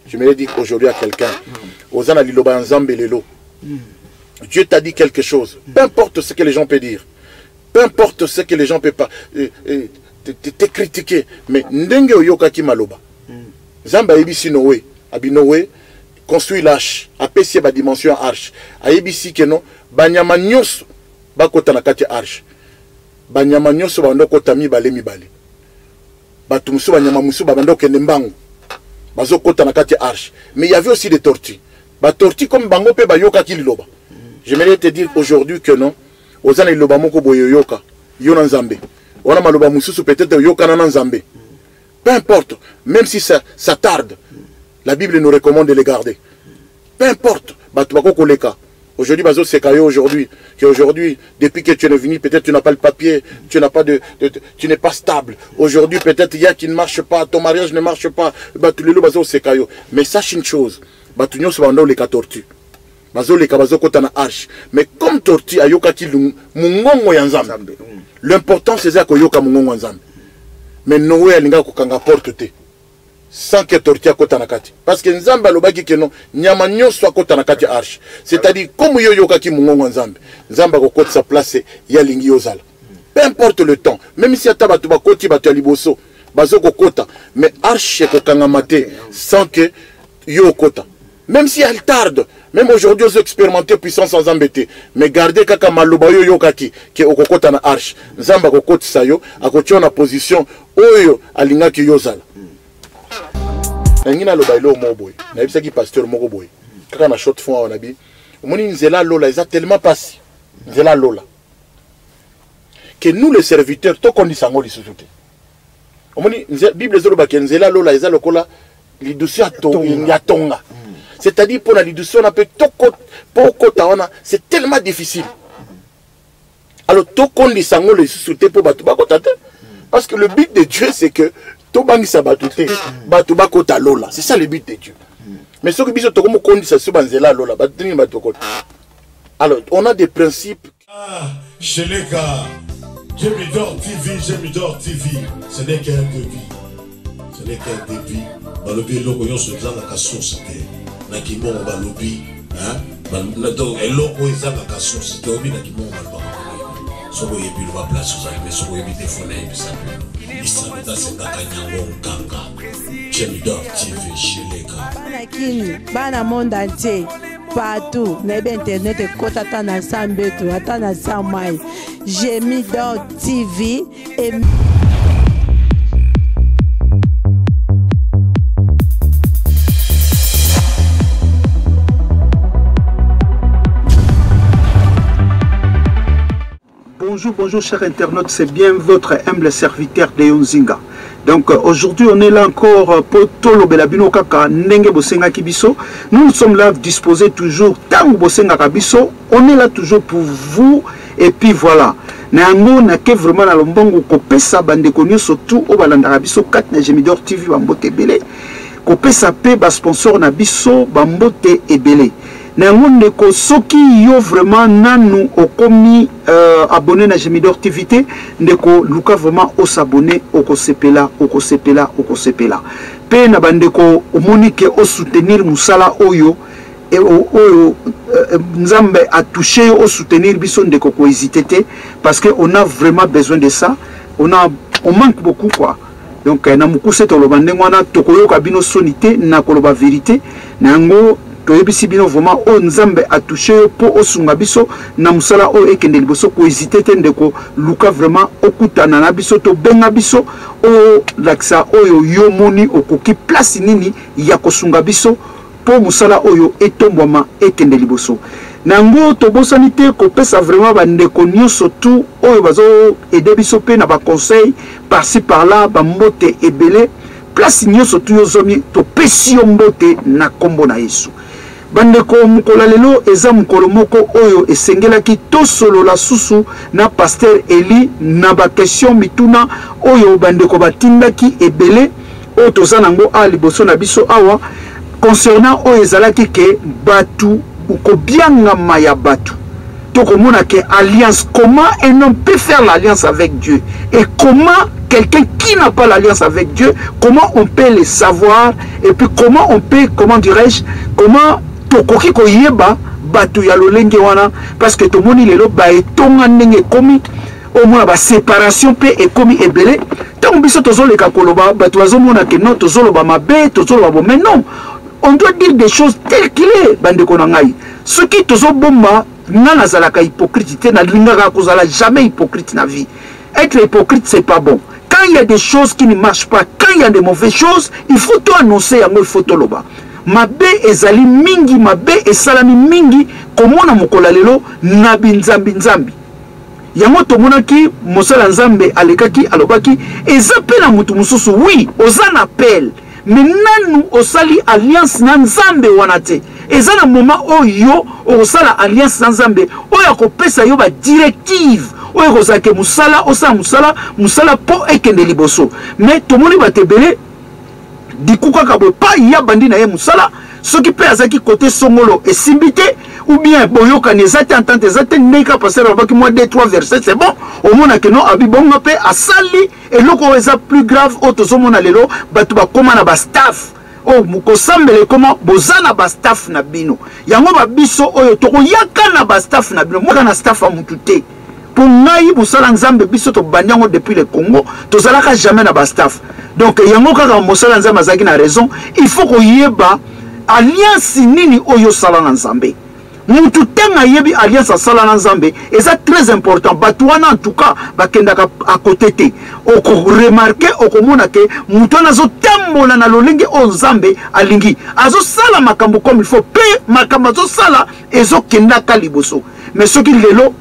Je me l'ai dit aujourd'hui à quelqu'un. Ozana liloba nzambe lelo. Dieu t'a dit quelque chose. Peu importe ce que les gens peuvent dire. Peu importe ce que les gens peuvent pas te critiquer. Mais ndenge oyoka ki maloba. Nzambe ayebisi Noé. Abi Noé construit l'arche. Apesi ba dimension arche. Ayebisi ke non. Banyama nyonso bakota na kati arche. Banyama nyonso bando kota mibale mibale. Batu musu banyama musu bando kende mbangu. Bazo kota na kati arche. Mais il y avait aussi des tortues. Ba tortues comme bango pe ba yoka ki liloba. J'aimerais te dire aujourd'hui que non. Ozana liloba moko boyo yoka. Yona nzambe. Ona maloba mususu peut-être yoka na nzambe. Peu importe. Même si ça tarde. La Bible nous recommande de les garder. Peu importe. Batu bako koleka. Aujourd'hui, bazo sekayo aujourd'hui. Qu'aujourd'hui, depuis que tu es venu, peut-être tu n'as pas le papier. Tu n'as pas tu n'es pas stable. Aujourd'hui, peut-être il y a qui ne marche pas. Ton mariage ne marche pas. Batu lelo bazo sekayo. Mais sache une chose. Batu nyonso bando leka tortue. Bazo leka bazo kota na arche. Mais comme tortue ayoka ki mungongo ya nzambe. L'important c'est ça koyoka mungongo ya nzambe. Mais Noé alinga kokanga porte te. Sans que tortue kota na kati. Parce que nzambe alobaki ke non nyama nyonso kota na kati arche. C'est-à-dire comme yoyoka ki mungongo ya nzambe. Nzambe kokota sa place ya lingi yozala. Peu importe le temps. Même si ata batu bakoti batu ya liboso. Bazo kokota. Mais arche kokanga mate sans que yo kota. Même si elle tarde, même aujourd'hui, vous expérimentez puissance sans embêter. Mais gardez kaka maloba yo kaki, ke okokota na arche. Nzamba kokoti sayo, akoti na position, oyo alinga ki yozala. Nangina loba ilo moboy. Na yebisa ki pasteur moko boy. Kaka na short fond on abi. Omoni nzela lola, ils a tellement passé. Nzela lola. Que nous les serviteurs, to kondi sango li susute. Omoni Bible zoloba ke nzela lola, ils a lokola li dossier tonga. C'est-à-dire pour la réduction, c'est tellement difficile. Alors, parce que le but de Dieu, c'est que c'est ça le but de Dieu. Mais ce que alors, on a des principes. Chez les gars, J'aimidor TV, ce n'est qu'un débit. Ce n'est qu'un débit. Balobi loko yonso zanga ka source te. Na kimo balobi, hein? Donc eloko ezanga ka source te obi na kimo balobi. Soko yebi lo ba place za mais soko yebi téléphone et ça. Isabeta senga kanyango kanga. J'aimidor TV chez les gars. Bana kini, bana monde entier. Partout, nebe internet ekota ta na sambeto, ata na samai. J'aimidor TV et Bonjour chers internautes, c'est bien votre humble serviteur Léon Zinga. Donc aujourd'hui on est là encore pour Tolo Belabino Kaka Nenge Bosenga Kibiso. Nous sommes là disposés toujours Tango Bosenga Kabiso. On est là toujours pour vous et puis voilà. Nango na ke vraiment na lombongo ko pesa bande konyo surtout au balanda biso 4 na J'aimidor TV bambote belé. Ko pesa pe ba sponsor na biso bambote ebelé. Nango ko soki yo vraiment nanu okomi abonné na J'aimidor TV te ndeko luka vraiment o s'abonner oko sepela pe na bandeko omonike o soutenir musala oyo et oyo nzambe a touché au soutenir biso ndeko ko hésiter te parce que on a vraiment besoin de ça, on manque beaucoup quoi. Donc na mukuse to lobande ngwana tokoyoka bino sonité na koloba vérité nango toyebisi bino vraiment o nzambe a touché po osunga biso na musala o ekende liboso ko hésiter te ndeko luka vraiment okutana na biso to benga biso o laksa oyo yo moni okoki place nini ya kosunga biso po musala oyo etombwama ekende liboso nango tobosani te kopesa vraiment bandeko nyonso tout oyo bazo aider biso pe na ba conseil par-ci par-là bambote ebele place nyonso tout yo zomi topesi yo mbote na kombo na Yesu. Bandeko mukola lelo eza mukolo moko oyo esengelaki tosolola susu na pasteur Eli na ba question mituna oyo bandeko batindaki ebele oyo toza nango a liboso na biso awa concernant oyo ezalaki ke batu ukobianga maya batu tokomona ke alliance, comment un homme peut faire l'alliance avec Dieu et comment quelqu'un qui n'a pas l'alliance avec Dieu, comment on peut le savoir, et puis comment on peut, comment dirais-je, comment tokoki koyeba batu ya lolenge wana, parce que tout le monde lelo ba etonga ndenge komi au moins ba séparation pe et komi ebele tant biso tozoleka koloba batu azomona ke non tozoloba mabe tozoloba bo, mais non, on doit dire des choses telles qu'il est. Bande konangai ce qui tozobomba nana zalaka hypocrite na lingaka kozala jamais hypocrite na vie. Être hypocrite c'est pas bon. Quand il y a des choses qui ne marchent pas, quand il y a des mauvaises choses, il faut tout annoncer, il faut tout loba. Mabe ezali mingi, mabe esalami mingi, komona mokola lelo nabi nzambi nzambi. Yango tomona ki mosala nzambe alekaki alobaki ezape na mutu mususu, oui, oza na appel. Mais nanu osali alliance na nzambe wanate. Eza na moment oyo osala alliance na nzambe, oyo akopesa yo ba directive. Oyo kozake musala, osa musala, musala po ekende liboso. Mais tomoni batebele dikuka kabwe pa ya bandi na ye musala, ce qui peut azaki côté songolo et simbité ou bien boyoka nezate entente ezate neka passer robaki moi 2-3 versets c'est bon. Au mona que non abi bonga pe asali et loko eza plus grave auto somona lelo batu ba koma na ba staff. Oh mukosambele comment bozana ba staff na bino. Yango ba biso oyo toko yaka na ba staff na bino. Moka na staff amutute. Pour ngai musala nzambe biso to banyango depuis le Congo, tozalaka jamais na ba staff. Donc yango kaka musala nzambe azaki na raison, il faut ko yeba alliance nini oyo sala na nzambe. Mutu tenga yebi alliance sala na nzambe, et ça très important. Batouana en tout cas bakenda à côté te. Oko remarquer oko mona ke mutu nazo tambola na lolenge o nzambe alingi. Azo sala makambo comme il faut, pe makambo zo sala ezo kenda ka liboso. Mais ce qui lelo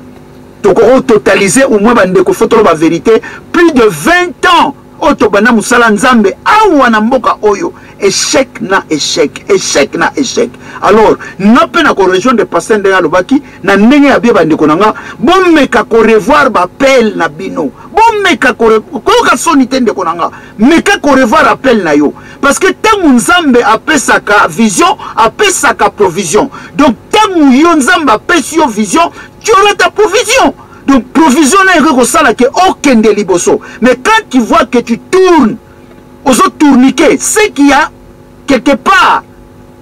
toko totaliser au moins bandeko fotolo ba vérité plus de 20 ans otobana musala nzambe awa na mboka oyo échec na échec échec na échec. Alors na pena ko rejoindre pasteur de alobaki na ndenge ya bie bandeko nanga bomeka ko revoir ba appel na bino bomeka ko ka sonité ndeko nanga meka ko revoir appel na yo parce que tangu nzambe apesaka vision apesaka provision. Donc tangu yo nzambe apesio vision tu auras ta provision. Donc provision n'est que ça là que aucun de liboso. Mais quand tu vois que tu tournes aux autres tourniquets, c'est qu'il y a quelque part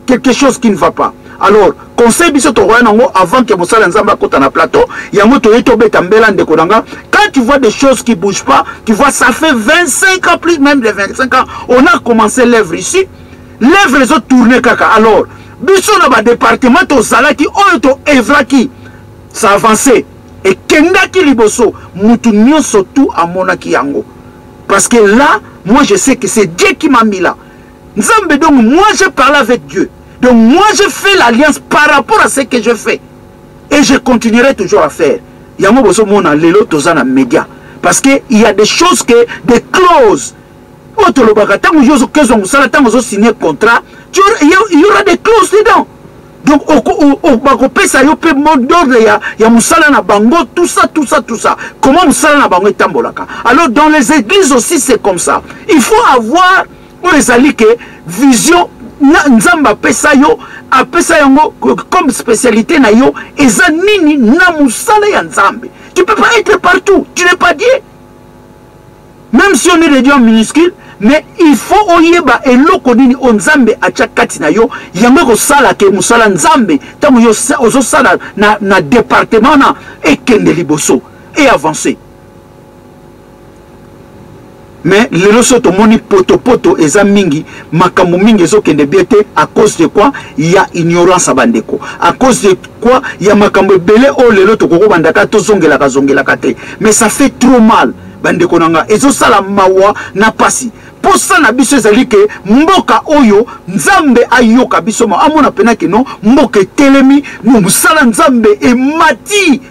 quelque chose qui ne va pas. Alors conseil biso to royango avant que mosala nzamba kota na plateau, yango to yeto betambela ndeko nanga. Quand tu vois des choses qui bougent pas, tu vois ça fait 25 ans plus même de 25 ans, on a commencé l'œuvre ici. L'œuvre les autres tourner kaka. Alors biso na ba département to salaki oyo to evraki ça avancé. Et kenda ki liboso mutu nyonso tout à monaki yango. Parce que là, moi je sais que c'est Dieu qui m'a mis là. Nzambe donc moi je parle avec Dieu. Donc moi je fais l'alliance par rapport à ce que je fais. Et je continuerai toujours à faire. Yango boso mona lelo tozana média. Parce que il y a des choses que des clauses. Otolobaka tango yozo kezo musala tango zo signer contrat, il y aura des clauses dedans. Donc, au pesa yo pe mot d'ordre ya musala na bango, tout ça. Comment musala na bango tambolaka? Alors, dans les églises aussi, c'est comme ça. Il faut avoir, vision, nzamba pesa yo, apesa yango, comme spécialité na yo, eza nini na musala ya nzambe. Tu peux pas être partout, tu n'es pas Dieu. Même si on est des dieux en minuscule, mais il faut oyeba eloko nini onzambe acha kati na yo yango ko sala ke musala nzambe tamu yo ozo sala na département na ekende liboso et avancer. Mais lelo soto moni poto eza mingi makambo mingi ezo kende biete à cause de quoi il y a ignorance abandeko, à cause de quoi il y a makambo belé o lelo to koko bandaka to zongela te, mais ça fait trop mal bandeko nanga ezo sala mawa na pasi. Pour ça na biso ezali ke mboka oyo nzambe ayoka biso ma amona pena ke non mboka telemi no musala nzambe e mati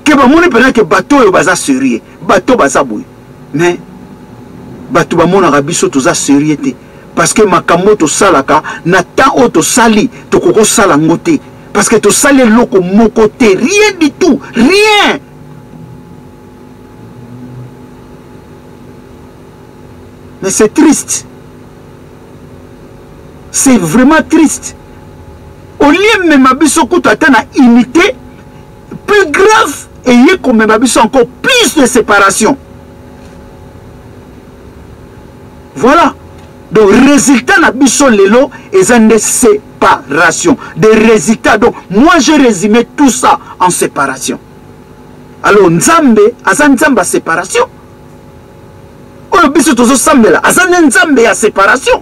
ke ba moni pena ke bato oyo baza sérieux bato baza boy mais bato ba mona biso toza sérieux te parce que makambo to salaka na temps o to sali to koko sala ngote parce que to sali loko moko te rien du tout rien. Mais c'est triste. C'est vraiment triste. Au lieu même abisso kuto atana unité, plus grave, et y comme même abisso encore plus de séparation. Voilà. Donc, résultat na biso lelo, et une séparation. Des résultats. Donc, moi, j'ai résumé tout ça en séparation. Alors, Nzambe, azan Nzamba séparation. Oyo biso tozo sambela, azan Nzambe ya séparation.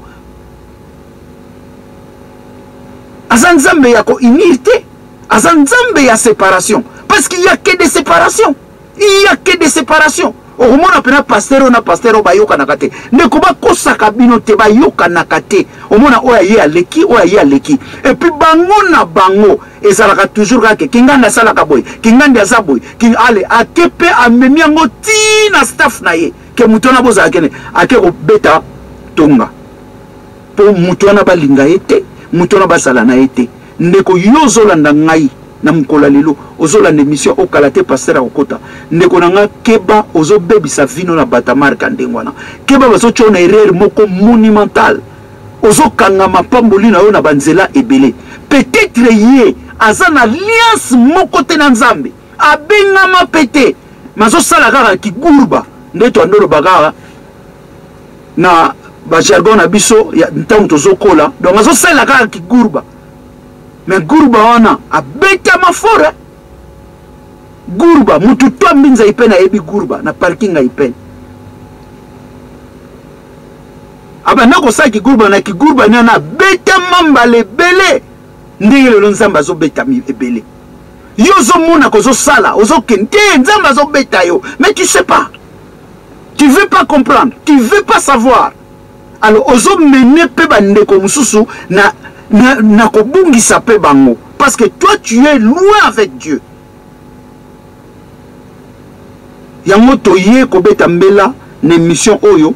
Azan Nzambe ya ko unité. Azan Nzambe ya séparation. Parce qu'il n'y a que des séparations. Il n'y a que des séparations. Au moins, on a pasteur, bayoka nakate. Ne koba kosaka bino te bayoka nakate. Au moins, on a yé aleki, on a yé aleki. Et puis, bango na bango. Et ça l'a toujours kake. Kinganda salaka boy. Kinganda zaboy. King ale. Akepe amemiango ti na staff na ye. Ke mutona boza akene. Ake ko beta tonga. Po mutona balinga ete. Mutona basala na ete. Ndeko yozolanda ngai. Na mkola lelo ozolanda émission au kalate pasteur akota ndeko nanga keba ozo baby sa vino na batamar kandengwana keba bazo chona erreur moko monumental ozo kanga mapamboli na yo na banzela ebele peut-être ye azana alliance moko te na Nzambe abengama pete mazo sala kaka kigurba ndeto andolo bagara na ba jargon na biso ya ntango tozo kola donc mazo sala kaka kigurba. Mais Gourba wana abeta mafora. Gourba mutu to mbinza ipena ebi Gourba na parking a ipena. Aba nako saki Gourba na ki Gourba na beta mamba lebele. Ndenge le Nzamba zo beta mi ebele. Yo zo mona ko zo sala, ozo kente Nzamba zo beta yo. Mais tu sais pas. Tu veux pas comprendre, tu veux pas savoir. Alors ozo mene pe bandeko mususu na parce que toi tu es loin avec Dieu. Yango toye kobeta mbela na mission oyo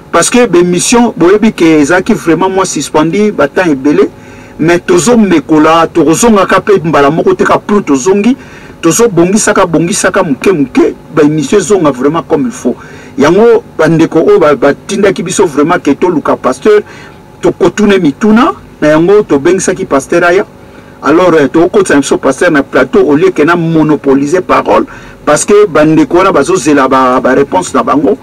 parce que be mission boyebi ke ezaki vraiment moi suspendu batan ebele mais tozo mekola tozonga ka pe mbala moko te ka plus tozongi tozo bongisaka muke ba mission zonga vraiment comme il faut. Yango bandeko o batindaki biso vraiment ke to luka pasteur to kotune mituna. To bengisaki pasteur aya alors to kotsa biso pasteur na plateau au lieu que na monopoliser parole parce que bandeko na bazo zela ba réponse na bango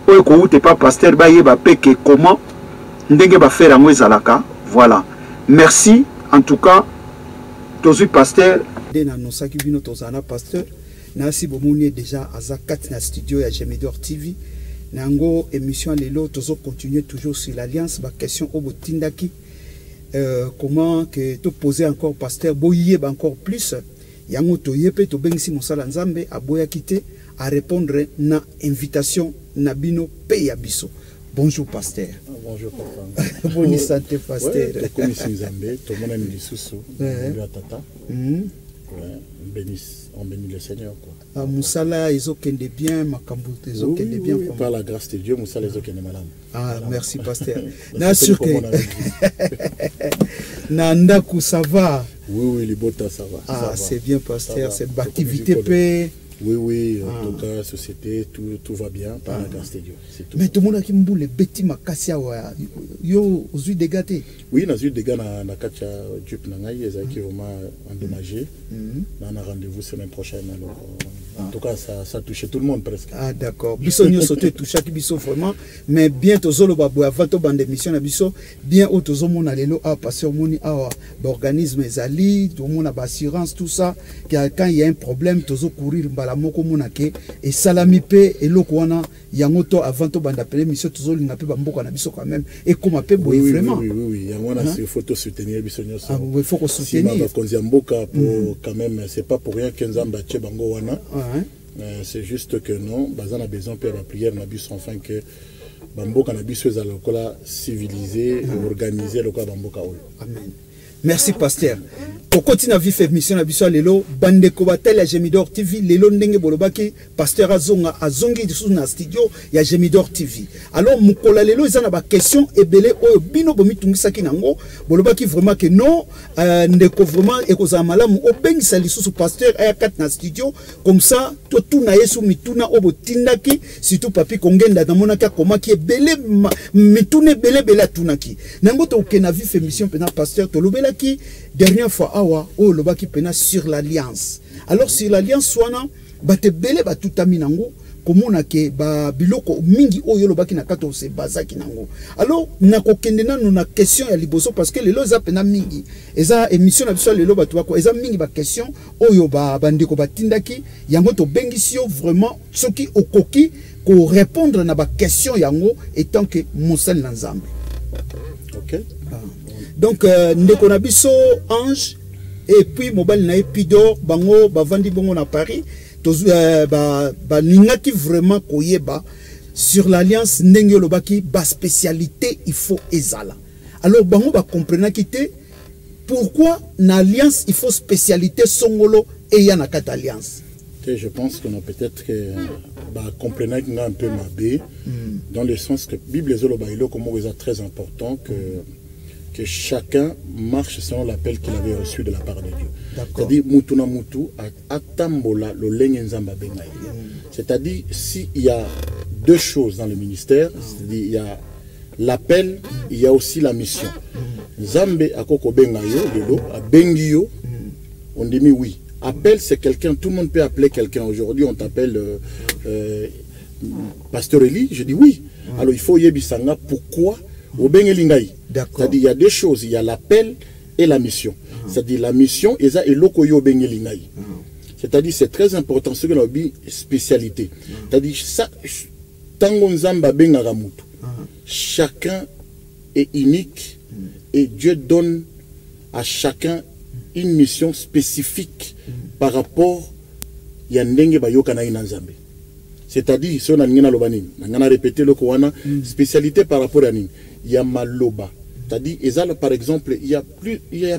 oyo ko ute pas pasteur ba yeba peke comment ndenge ba faire ngo ezalaka. Voilà, merci en tout cas tozui pasteur na nosaki bino tozana pasteur na si bomoni déjà aza 4 na studio ya Gemidor TV nango émission lelo tozo continuer toujours sur l'alliance ba question au botindaki. Comment que te poser encore pasteur boyé encore plus yango to yepe to bengisi mosala Nzambe aboya kité à répondre na invitation na bino pe ya biso. Bonjour pasteur. Bonjour papa. Bonne santé pasteur. Comme ici Nzambe to mona ni susu ya tata. On bénit le Seigneur quoi. Musala ezokende bien makambo ezokende bien par la grâce de Dieu musala ezokende malade. Ah merci pasteur. Na sûr que Nandaku ça va. Oui libota ça va. Ah c'est bien pasteur, c'est activité paix. Oui, en tout cas, société, tout va bien par la grâce de Dieu. Tout. Mais tout le monde qui m'a dit Betty Makasia, yo, aux huiles de gâté. Oui, dans les huiles de gâté, na kacha Dup Nangai, ils ont été vraiment endommagés. On a rendez-vous semaine prochaine. Alors, en tout cas, ça a touché tout le monde presque. Ah, d'accord. Bissonio sauté, touché qui biso vraiment. Mais bien, Tozolo Babou, avant de bande d'émission, bien, au Tozomon Alelo, passer au moni, l'organisme Zali, tout le monde a assurance, tout ça. Quand il y a un problème, Tozo courir, la moko monake et salami pe et lokwana yangoto avant to banda pele mission toujours linga pe bamboka na biso quand même et comme pe boy vraiment oui yangona c'est faut te soutenir biso nyos il faut qu'on soutenir konzi mboka pour quand même c'est pas pour rien que Nzamba che bango wana c'est juste que non bazana besoin de la prière na biso enfin que bamboka na biso za lokola civilisé organisé lokola bamboka oyo amen. Merci pasteur. Pour continuer à vivre émission na biso lelo bande ko batel ya Gemidor TV lelo ndenge bolobaki pasteur azonga azongi sous na studio ya Gemidor TV. Alors mukola lelo ezana ba question ebele oyo bino bomitungisaki nango bolobaki vraiment que non ndeko vraiment ekoza malamu obengisa lisusu pasteur aya 4 na studio comme ça to tuna yesu mituna obotindaki surtout papi kongenda na monaka komaki ebele mitune bele tunaki nango to kena vivre émission pena pasteur to lobela qui dernière fois awa o lobaki pena sur l'alliance. Alors sur l'alliance swana bate belé ba tout aminango komona ke ba biloko mingi oyo lobaki na kato se bazaki nango. Alors nako kende nanu na question ya liboso parce que lelo za pena mingi eza émission na biso lelo batu bako eza mingi ba question oyo ba bandiko batindaki yango to bengisio vraiment soki okoki ko répondre na ba question yango étant que mosali na Nzambe. OK. Donc ndeko na biso Ange et puis mobile na Epidor bango bavandi bongo na Paris ba ningaki vraiment koyeba sur l'alliance ndenge lobaki ba spécialité il faut ezala. Alors bango ba comprendre kité pourquoi na alliance il faut spécialité songolo et ya na kat alliance. Je pense qu'on a peut-être que comprendre un peu ma B dans le sens que Bible zolobailo comme c'est très important que chacun marche selon l'appel qu'il avait reçu de la part de Dieu. C'est-à-dire, mutuna mutu atambola lo lenge nzamba bengai. C'est-à-dire, s'il y a deux choses dans le ministère, c'est-à-dire il y a l'appel, il y a aussi la mission. Nzambe akoko bengayo lelo abengiyo, on dit oui. Appel, c'est quelqu'un, tout le monde peut appeler quelqu'un. Aujourd'hui, on t'appelle Pasteur Eli, je dis oui. Alors il faut yebisanga pourquoi c'est-à-dire il y a deux choses, il y a l'appel et la mission. C'est-à-dire la mission c'est-à-dire c'est très important ce que l'on dit spécialité. C'est-à-dire ça chacun est unique et Dieu donne à chacun une mission spécifique par rapport à Yandenge Bayoka na Nzambe. C'est-à-dire si on a répété le Kowana spécialité par rapport à Nini. Il y a Maloba. C'est-à-dire, par exemple, il y a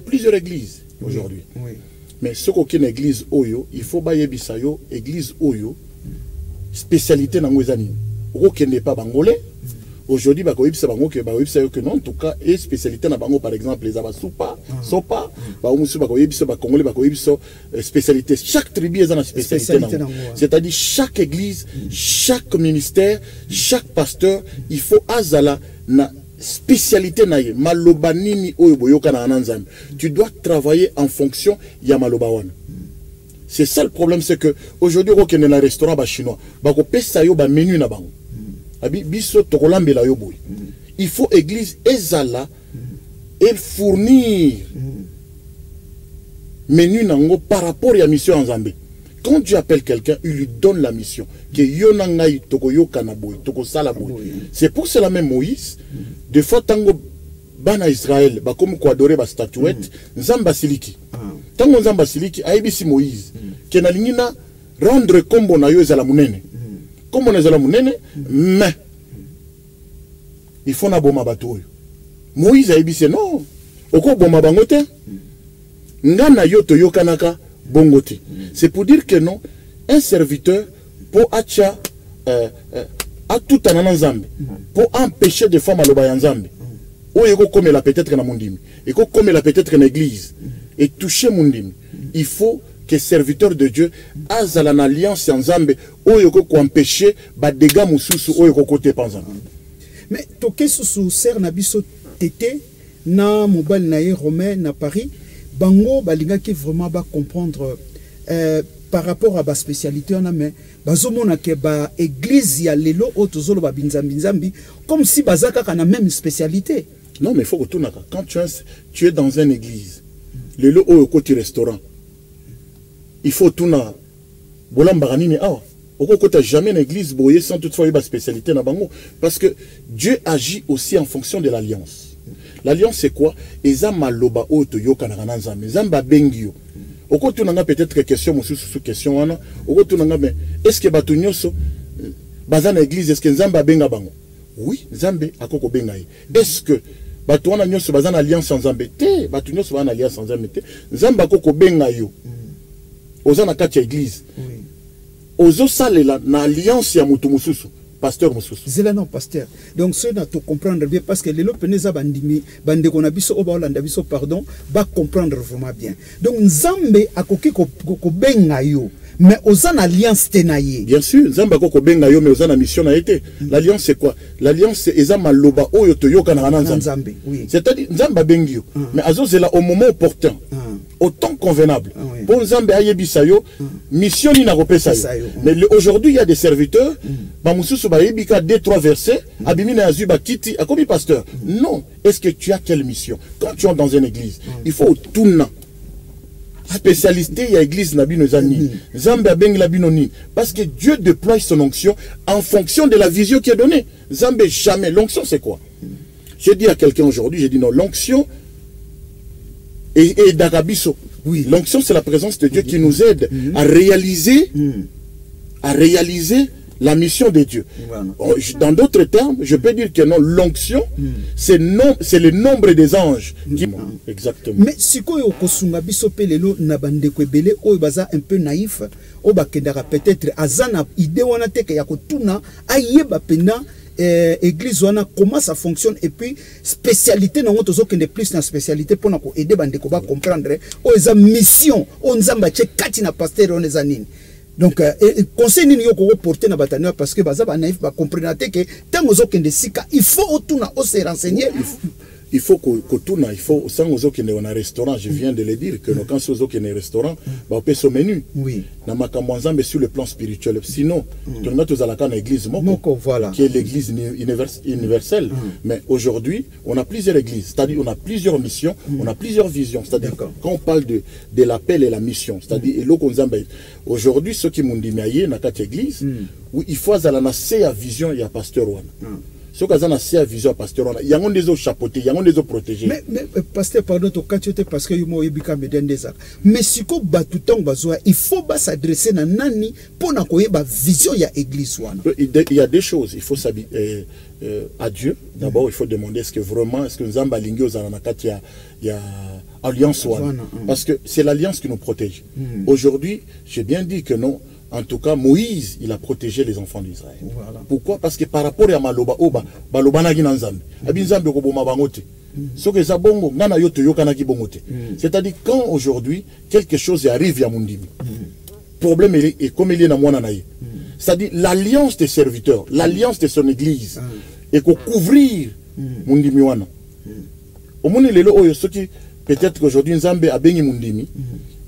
plusieurs églises aujourd'hui. Oui. Mais ce qu'aucune église Oyo, il faut bailler Bisayo, église Oyo, spécialité dans les années. Aucun n'est pas bangolais. Aujourd'hui, que non, en tout cas, et spécialité dans Bango, par exemple, les Abasupa, Sopa, spécialité. Chaque tribu est dans la spécialité. C'est-à-dire, chaque église, chaque ministère, chaque pasteur, il faut azala na spécialité naye malobanini oyo boyoka na ananzam. Tu dois travailler en fonction ya malobawana. C'est ça le problème, c'est que aujourd'hui on est dans un restaurant ba chinois, ba ko pesa yo ba menu na bango. Abi biso tokolambela yo boy. Il faut église ezala et fournir menu nango par rapport à mission en Zambie. Quand Dieu appelle quelqu'un, il lui donne la mission. C'est pour cela même Moïse, des fois, tango bana Israël, comme quoi adorer la statuette, Nzamba Siliki. Tango Nzamba Siliki, aibisi Moïse, qui n'a l'ingina rendre comme on a eu à la mounene. Comme on est à la mounene, mais il faut na boma bateau. Moïse aibisi non, oko boma bangote, ngana yoto yokanaka. Bongote. C'est pour dire que non, un serviteur pour acha a tout en Nzambe, pour empêcher des femmes à l'Obayanzambe, ou il faut comme la peut-être dans Mundimi, il faut comme la peut-être dans l'église, et toucher Mundimi. Il faut que serviteur de Dieu a une alliance en Nzambe, ou il faut empêcher des dégâts moussous, ou il faut côté panzam. Mais toke sous ser nabiso tété na mobile naé romain na Paris. Bango balinga qui vraiment ba comprendre par rapport à ba spécialité on a mais bazomona ke ba église ya lelo otozolo ba binzambi comme si bazaka kana même spécialité. Non mais faut que quand tu es dans une église lelo au côté restaurant il faut tuna bolambara ni awa oko kota jamais une église boye sans toutefois ba spécialité na bango parce que Dieu agit aussi en fonction de l'alliance. L'alliance c'est quoi? Eza maloba oto yoka na nzambe nzamba bengio. Oko tunanga peut-être question sous question wana. Oko tunanga mais est-ce que batu nyoso bazana église est-ce que nzamba benga bango? Oui, nzambe akoko bengai. Est-ce que batu wana nyoso bazana alliance nzambe te? Batu nyoso bazana alliance nzambe te. Nzamba akoko benga yo. Ozana kati ya église. Oui. Ozo salela na alliance ya mutu mususu. Pasteur Moussous. C'est là non pasteur. Donc ceux n'a tout comprendre bien parce que les lopes peneza bandimi bande qu'on a biso obalanda biso pardon va comprendre vraiment bien. Donc Nzambe akoki ko benga yo mais ozana alliance tenaye. Bien sûr, Nzambe akoko benga yo mais ozana mission a été. L'alliance c'est quoi? L'alliance c'est eza maloba oyo to yoka na Nzambe. Oui. C'est-à-dire Nzamba bengi yo mais azo c'est là au moment opportun. Au temps convenable. Oui. Bon Nzambe ayebisa yo mission ni na kopesa yo. Mais aujourd'hui il y a des serviteurs ba mususu ba yebika 2-3 versets abimi na azuba kiti akomi pasteur. Non, est-ce que tu as quelle mission? Quand tu es dans une église, il faut tout na spécialité, il y a église Nabino Zani, Zambe Abeng Labinoni, parce que Dieu déploie son onction en fonction de la vision qui est donnée. Zambe jamais. L'onction c'est quoi? J'ai dit à quelqu'un aujourd'hui, j'ai dit non, l'onction et d'Arabiso. Oui. L'onction c'est la présence de Dieu qui nous aide à réaliser la mission de Dieu. Voilà. Dans d'autres termes, je peux dire que non, l'onction, c'est le nombre des anges. Exactement. Mais si vous avez un peu naïf, peut-être azana idée wana teke ya kotuna ayeba pena église wana comment ça fonctionne et puis spécialité na ngoto zo kende plus na spécialité pour na ko aider bande ko ba comprendre o eza mission on nzamba che kati na pasteur on eza nini. Donc conseil nini yo ko porter na batania parce que baza ba naïf ba comprendre que tango zo kende sika il faut otuna o se renseigner. Il faut que tout il faut sans aux qui on a restaurant, je viens de le dire que nos quand aux qui restaurant, bah on peut au menu. Oui. Na makamwanza mais sur le plan spirituel. Sinon, tu nous tous à la église moko, voilà, qui est l'église universelle. Mais aujourd'hui, on a plusieurs églises, c'est-à-dire on a plusieurs missions, on a plusieurs visions. C'est-à-dire quand on parle de l'appel et la mission, c'est-à-dire aujourd'hui ceux qui m'ont dit mais na quatre églises, où il faut à la à vision et à pasteur wana. Ce qu'on a assez à vision à pasteur, il y a des autres chapeautés, il y a des autres protégés. Mais pasteur, pardon, parce que mais si il faut s'adresser à nani pour la vision de l'église. Il y a des choses, il faut s'habiller à Dieu. D'abord, il faut demander est-ce que vraiment, est-ce que nous avons il y a alliance. Parce que c'est l'alliance qui nous protège. Aujourd'hui, j'ai bien dit que non. En tout cas, Moïse, il a protégé les enfants d'Israël. Voilà. Pourquoi? Parce que par rapport à Maloba, Baloba na ginanzambe, abinzambe ko boma bangote. Ce que ça bongo, nana yoto yokanaki bongote. C'est-à-dire quand aujourd'hui quelque chose arrive à Mundimi, problème est comme il est dans moi nanaï. C'est-à-dire l'alliance des serviteurs, l'alliance de son église, et qu'on couvrir Mundimi wana. Au monde lelo oyo ce qui peut-être qu'aujourd'hui Nzambe a béni Mundimi.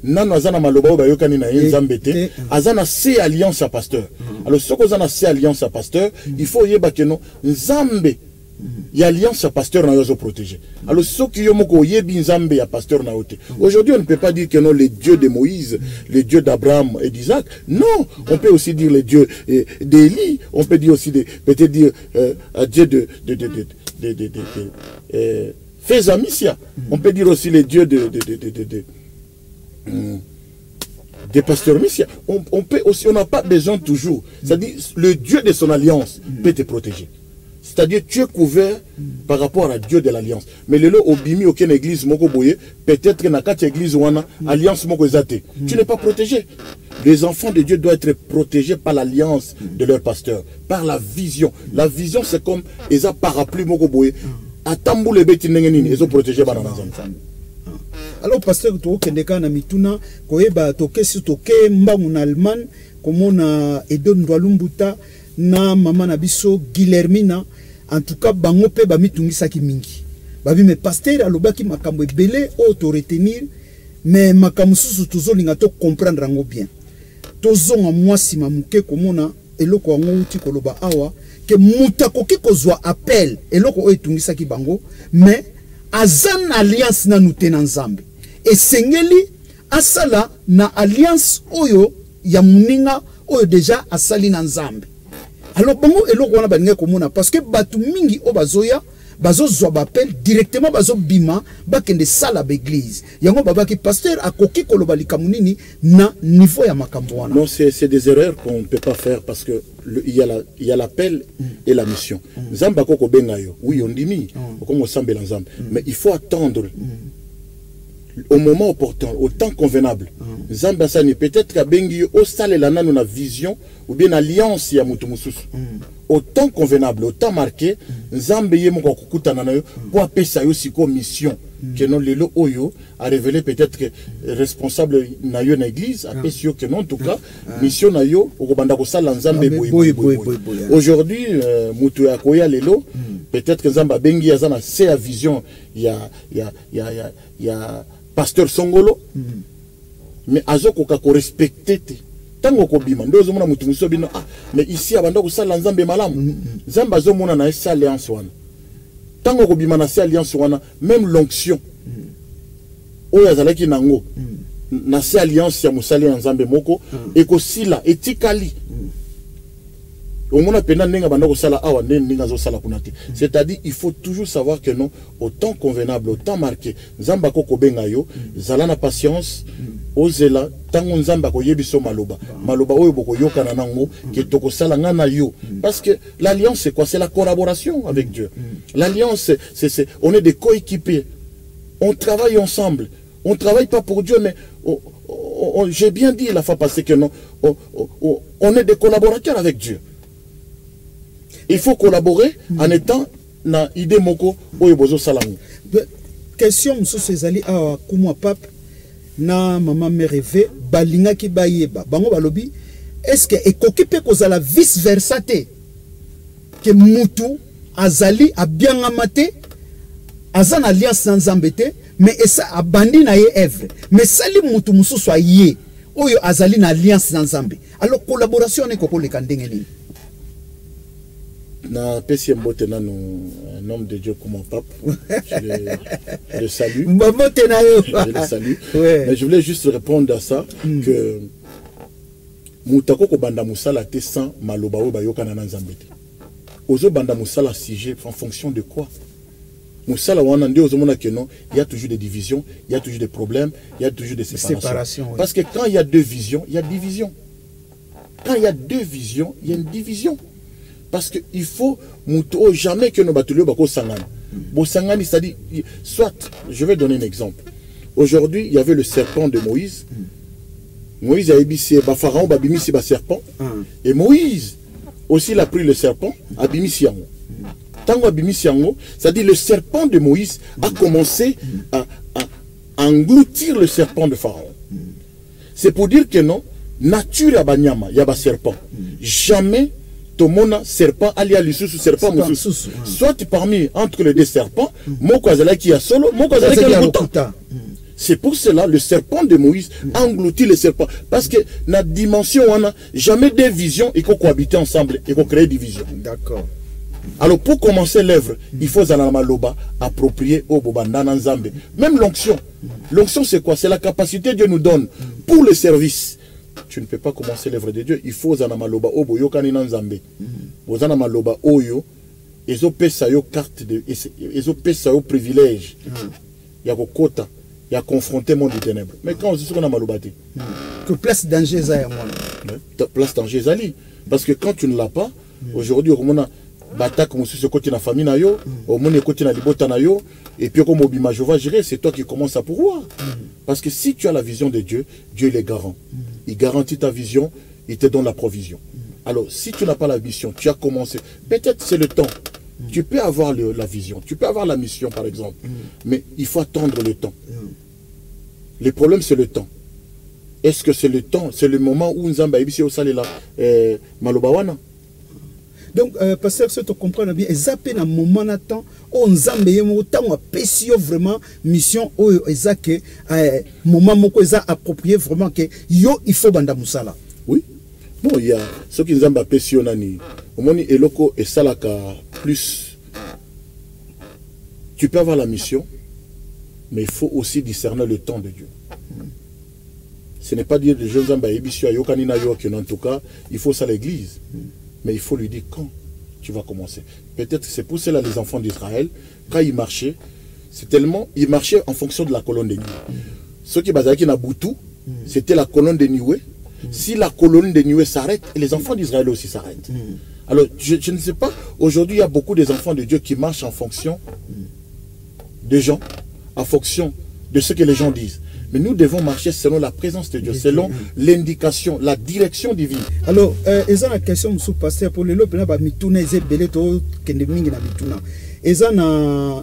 Non, azana maloba ba yokani na nzambete azana c'est alliance à pasteur. Alors ce qu'on a c'est alliance à pasteur, il faut yeba que non nzambe y alliance à pasteur na yozo protéger. Alors ce qui yomoko yebi nzambe ya pasteur na ote. Aujourd'hui on ne peut pas dire que non les dieux de Moïse, les dieux d'Abraham et d'Isaac. Non, on peut aussi dire les dieux d'Élie, on peut dire aussi peut-être dire Dieu de Fezamissia. On peut dire aussi les dieux des pasteurs missia. On peut aussi, on n'a pas besoin toujours. C'est-à-dire, le Dieu de son alliance peut te protéger. C'est-à-dire, tu es couvert par rapport à Dieu de l'alliance. Mais le lot obimi aucune église moko boye, peut-être que na quatre église wana alliance moko zate. Tu n'es pas protégé. Les enfants de Dieu doivent être protégés par l'alliance de leur pasteur, par la vision. La vision c'est comme eza parapluie moko boye. Atambu le beti nengeni, ils sont protégés par l'alliance. Alors, pasteur, tu as na mituna, koeba toke si toke mbangu na Allemagne, comme na Edon Ndwalumbuta, na mama na biso Guillermina, en tout cas, bango pe ba mitungisa ki mingi. Babi me pasteur alobaki makambo ebele o to retenir, mais makambo susu tozo linga to comprendre rango bien. Tozo nga mwasi mamuke komona eloko wango uti koloba awa ke mutakoki kozwa appel eloko o etungisa ki bango, mais azan alliance na nutena nzambe. Et sengeli asala na alliance oyo ya muninga oyo déjà asali na nzambe. Alors bango eloko wana baninga komona parce que batu mingi o bazoya bazozwa bapel directement bazobima bakende sala l'église. Yango babaki pasteur akoki koloba likamunini na niveau ya makambo wana. Non, c'est des erreurs qu'on ne peut pas faire parce que il y a l'appel et la mission. Nzamba koko bengayo. Oui, on dit mi. Comme on semble ensemble. Mais il faut attendre au moment opportun, au temps convenable. Nzamba sani peut-être ka bengi au sale la nanu na vision ou bien alliance ya mutu mususu. Au temps convenable, au temps marqué, Nzambe yemo ko kukutana na yo pour apesa yo siko mission que non lelo oyo a révélé peut-être que responsable na yo na église apesa yo que non en tout cas mission na yo okobanda ko sala Nzambe boy. Aujourd'hui mutu ya koya lelo peut-être que Nzamba bengi azana c'est à vision ya pasteur Songolo mais azokoka ko respecter te tango ko bima ndo ozomona mutu muso bino mais ici abanda ko sala nzambe malamu nzambe azomona na esa alliance wana tango ko bima na esa alliance wana même l'onction oyo azalaki nango na esa alliance ya musali ya nzambe moko ekosila etikali c'est-à-dire il faut toujours savoir que non au temps convenable au temps marqué nzamba ko benga yo zala na patience ozela tango nzamba ko yebiso maloba oyo boko yokana nango ke toko sala ngana yo parce que l'alliance c'est quoi? C'est la collaboration avec Dieu. L'alliance c'est on est des coéquipiers, on travaille ensemble, on travaille pas pour Dieu mais j'ai bien dit la fois passée que non on est des collaborateurs avec Dieu. Il faut collaborer en étant na idée moko oyo bozo salango. Question monsieur Cezali a kumwa pape na maman mereve balinga ki bayeba bango balobi est-ce que ekokipe kozala vice versa te que mutu azali abianga mate azan alliance nzambe te mais esa abandi na ye œuvre mais sali mutu mususu aye oyo azali na alliance nzambe alors collaboration ne kokoleka ndenge nini? Na PCM Botenano, un homme de Dieu comme mon pape, je le salue. Je le salue. Ouais. Mais je voulais juste répondre à ça que Moutako ko banda musala te sans maloba o bayoka na nzambete. Ozo banda musala sujet en fonction de quoi? Musala wana ndio ozo mona que non, il y a toujours des divisions, il y a toujours des problèmes, il y a toujours des séparations. Parce que quand il y a deux visions, il y a division. Quand il y a deux visions, il y a une division. Parce qu'il faut jamais que nos bateliers bako sangani. Bo sangani, c'est-à-dire, soit, je vais donner un exemple. Aujourd'hui, il y avait le serpent de Moïse. Moïse a ébissé, Pharaon a bimisi ba serpent. Et Moïse aussi il a pris le serpent, a bimisi yango. Tango a bimisi yango, c'est-à-dire le serpent de Moïse a commencé à engloutir le serpent de Pharaon. C'est pour dire que non, nature ya banyama, ya ba serpent. Jamais Tomona serpent alia lisusu serpent mususu. Soit parmi entre les deux serpents, moko azala ki ya solo, moko azala ki ya lokuta. C'est pour cela le serpent de Moïse a englouti le serpent parce que na dimension on a jamais des visions et qu'on cohabiter ensemble et qu'on crée division. D'accord. Alors pour commencer l'œuvre, il faut zanamaloba approprier au bobanda nzambe. Même l'onction. L'onction c'est quoi? C'est la capacité que Dieu nous donne pour le service. Tu ne peux pas commencer l'œuvre de Dieu. Il faut zanamaloba obo yokani nanzambe. Zanamaloba oyo ezo pesa yo carte de ezo pesa yo privilège. Ya kokota, ya confronter monde des ténèbres. Mais quand on se na maloba te que place danger za ya moi. Place danger zali parce que quand tu ne l'as pas, aujourd'hui on a batak mususu côté na famille na yo, au monde côté na libota na yo et puis comme obima je vais gérer, c'est toi qui commences à pourvoir. Parce que si tu as la vision de Dieu, Dieu il est garant. Il garantit ta vision, il te donne la provision. Alors, si tu n'as pas la vision, tu as commencé, peut-être c'est le temps. Tu peux avoir la vision, tu peux avoir la mission par exemple, mais il faut attendre le temps. Le problème c'est le temps. Est-ce que c'est le temps, c'est le moment où Nzamba ibisi osalela malobawana? Donc, pasteur, si tu comprends bien, il y a un moment de temps où Nzambe yemo tango apesi vraiment mission où ezake moment moko eza approprié vraiment que yo il faut banda musala. Oui. Bon, il y a ce qui Nzambe apesi nani. Omoni eloko esalaka plus. Tu peux avoir la mission, mais il faut aussi discerner le temps de Dieu. Ce n'est pas dire que les jeunes Nzambe ebisio ayokani na yo que en tout cas, il faut ça à l'église. Mais il faut lui dire quand tu vas commencer. Peut-être que c'est pour cela les enfants d'Israël, quand ils marchaient, c'est tellement, ils marchaient en fonction de la colonne de nuée. Ceux qui basaient na Boutou, c'était la colonne de nuée. Si la colonne de nuée s'arrête, les enfants d'Israël aussi s'arrêtent. Alors, je ne sais pas, aujourd'hui il y a beaucoup des enfants de Dieu qui marchent en fonction des gens, en fonction de ce que les gens disent. Mais nous devons marcher selon la présence de Dieu, selon l'indication, la direction divine. Alors, ils ont la question sous pasteur pour le lot, mituna eze beleto kendemingi na mituna. Ils ont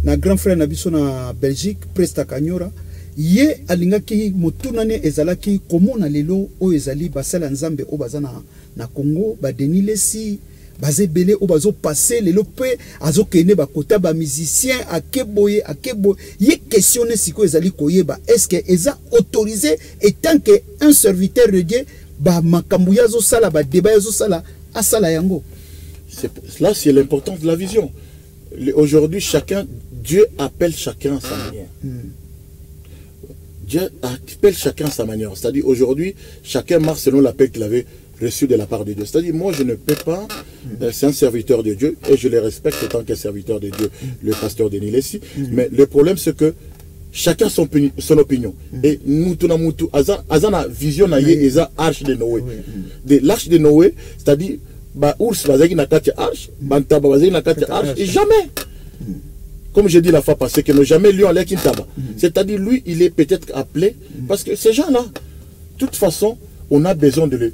na grand frère na biso na Belgique, Presta Kanyora. Ye alingaki mutuna ne ezalaki komona lelo o ezali basala nzambe o bazana na Congo ba denile si baze belé o bazo passer les lopé azo kene ba kota ba musicien akeboye ye questionner siko ezali koyeba est-ce que eza autorisé étant que un serviteur de Dieu ba makambu yazo sala ba débat yazo sala asala yango. Là c'est l'importance de la vision. Aujourd'hui Dieu appelle chacun à sa manière. Dieu appelle chacun à sa manière. C'est-à-dire aujourd'hui chacun marche selon l'appel qu'il avait reçu de la part de Dieu. C'est-à-dire, moi, je ne peux pas, c'est un serviteur de Dieu, et je le respecte en tant que serviteur de Dieu, le pasteur Denis Lessi. Mais le problème, c'est que chacun son opinion. Et nous, tout azana vision na ye, eza arche de Noé. De l'arche de Noé, c'est-à-dire, ba ours bazaki na kati arche, bantaba bazaki na kati arche, et jamais. Comme je dis la fois passée, que ne jamais lion allait kintaba. C'est-à-dire, lui, il est peut-être appelé, parce que ces gens-là, de toute façon, on a besoin de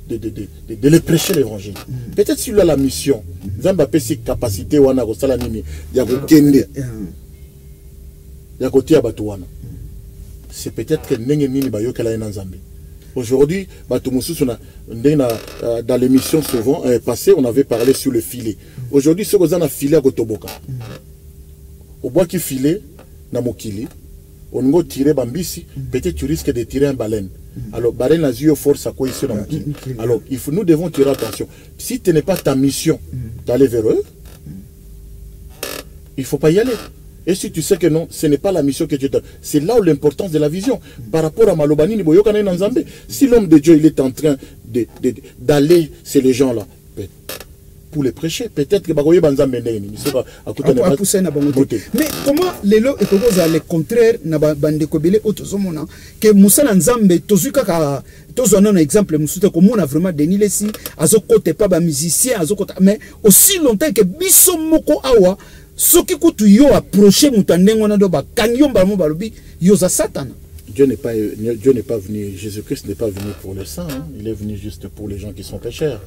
les prêcher l'évangile. Peut-être s'il a la mission, Zamba peut ses capacités, wana rosala nini, yako kende, yako tia batuwana. C'est peut-être que nenge nini ba yokela ena Nzambe. Aujourd'hui, batu mususu dans l'émission souvent passée, on avait parlé sur le filet. Aujourd'hui, ce qu'on a filé à Kotoboka. Au bois qui filet, na mokili, on go tirer bambisi, peut-être tu risques de tirer un baleine. Alors, baleine a eu force à quoi ici dans mokili. Alors, nous devons tirer attention. Si ce n'est pas ta mission d'aller vers eux, il ne faut pas y aller. Et si tu sais que non, ce n'est pas la mission que tu as, c'est là où l'importance de la vision. Par rapport à Malobani, si l'homme de Dieu il est en train d'aller, c'est les gens-là. Pour les prêcher, peut-être que bagoye banza mendeni misoka akutana mais comment lelo ekokoza le contraire na bande kobele otozomona que musala nzambe tozuka ka tozona un exemple musute ko mona vraiment Denis Lessi azokote pas ba musicien azokota mais aussi longtemps que biso moko awa soki kutu yo approcher mutandengo na do ba kanyo ba mo balobi yo za satana. Dieu n'est pas venu, Jésus-Christ n'est pas venu pour les saints, hein. Il est venu juste pour les gens qui sont pécheurs.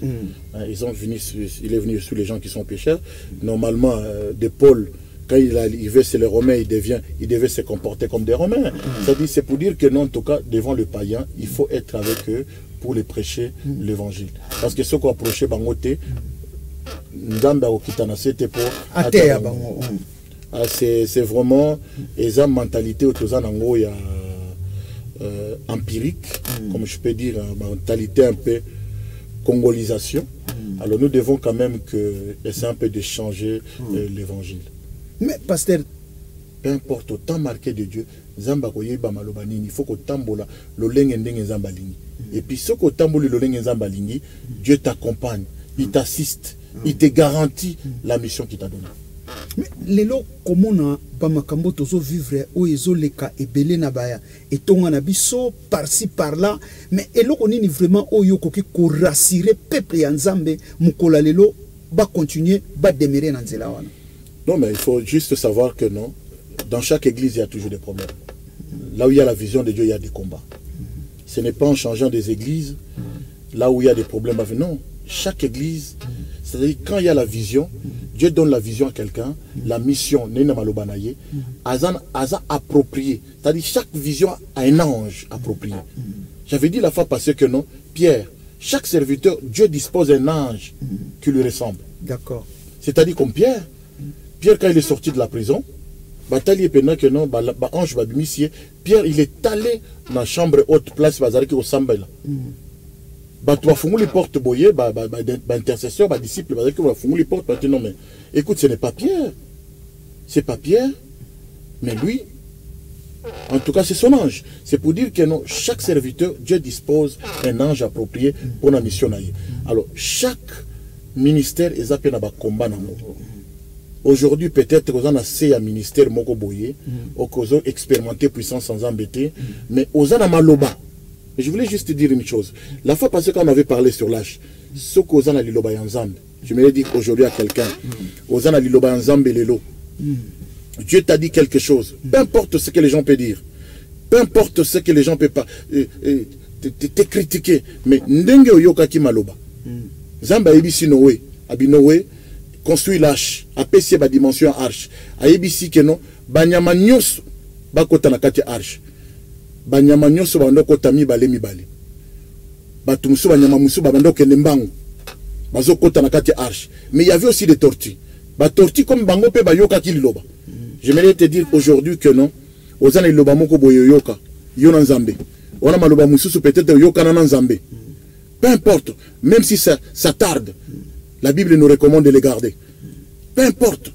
Il est venu sur les gens qui sont pécheurs. Normalement, de Paul, quand il arrivait chez les Romains, il devait se comporter comme des Romains. C'est pour dire que non, en tout cas, devant le païen, il faut être avec eux pour les prêcher l'évangile. Parce que ceux qui ont approché Bangote, c'était pour... C'est vraiment une mentalité autour de empirique, comme je peux dire, mentalité un peu congolisation. Alors nous devons quand même essayer un peu de changer l'évangile. Mais pasteur, peu importe, autant marqué de Dieu, Zamba koyeba malobanini, il faut que tambola le lenge ndenge zambalingi. Et puis ce que tambola le lenge zambalingi, Dieu t'accompagne, il t'assiste, il te garantit la mission qu'il t'a donnée. Mais lelo komona ba makambo tozo vivre o ezoleka ebele na baya etonga na biso par-ci par-là mais eloko nini vraiment oyo koki ko rassurer peuple ya Nzambe mukola lelo ba continuer ba demeurer na nzela wana. Non mais il faut juste savoir que non, dans chaque église il y a toujours des problèmes. Là où il y a la vision de Dieu, il y a des combats. Ce n'est pas en changeant des églises là où il y a des problèmes. Non, chaque église, c'est-à-dire quand il y a la vision, Dieu donne la vision à quelqu'un, la mission, Azan approprié. C'est-à-dire chaque vision a un ange approprié. J'avais dit la fois passée que non, Pierre, chaque serviteur, Dieu dispose d'un ange qui lui ressemble. D'accord. C'est-à-dire comme Pierre, quand il est sorti de la prison, Pierre, il est allé dans la chambre haute place, au Sambela. Les portes boyées, intercesseur, disciple, les portes, non mais écoute, ce n'est pas Pierre. C'est pas Pierre, mais lui, en tout cas, c'est son ange. C'est pour dire que non, chaque serviteur, Dieu dispose d'un ange approprié pour la mission. Alors, chaque ministère est appelé à combat. Aujourd'hui, peut-être qu'on a assez un ministère moko boyé, qu'on a expérimenté puissance sans embêter, mais on a maloba. Je voulais juste te dire une chose. La fois passée, quand on avait parlé sur l'âge, ce qu'on a liloba yanzambe, je me l'ai dit aujourd'hui à quelqu'un, on a liloba yanzambe lelo. Dieu t'a dit quelque chose. Peu importe ce que les gens peuvent dire, peu importe ce que les gens peuvent pas te critiquer, mais ndenge oyoka ki maloba. Zamba ebisi Noé, abi Noé construit l'arche, apesi ba dimension arche. Ayebisi que non, banyama nyos bakota na kati arche. Banyama nyonso bando kota mibale mibale. Batu musu banyama musu bando kende mbangu. bazo kota na kati arche. Mais il y avait aussi des tortues. Ba tortue comme bango pe ba yoka ki liloba. J'aimerais te dire aujourd'hui que non. Ozana liloba moko boyo yoka. Yo na nzambe. On a maloba mususu peut-être yoka na nzambe. Peu importe, même si ça tarde, la Bible nous recommande de les garder. Peu importe,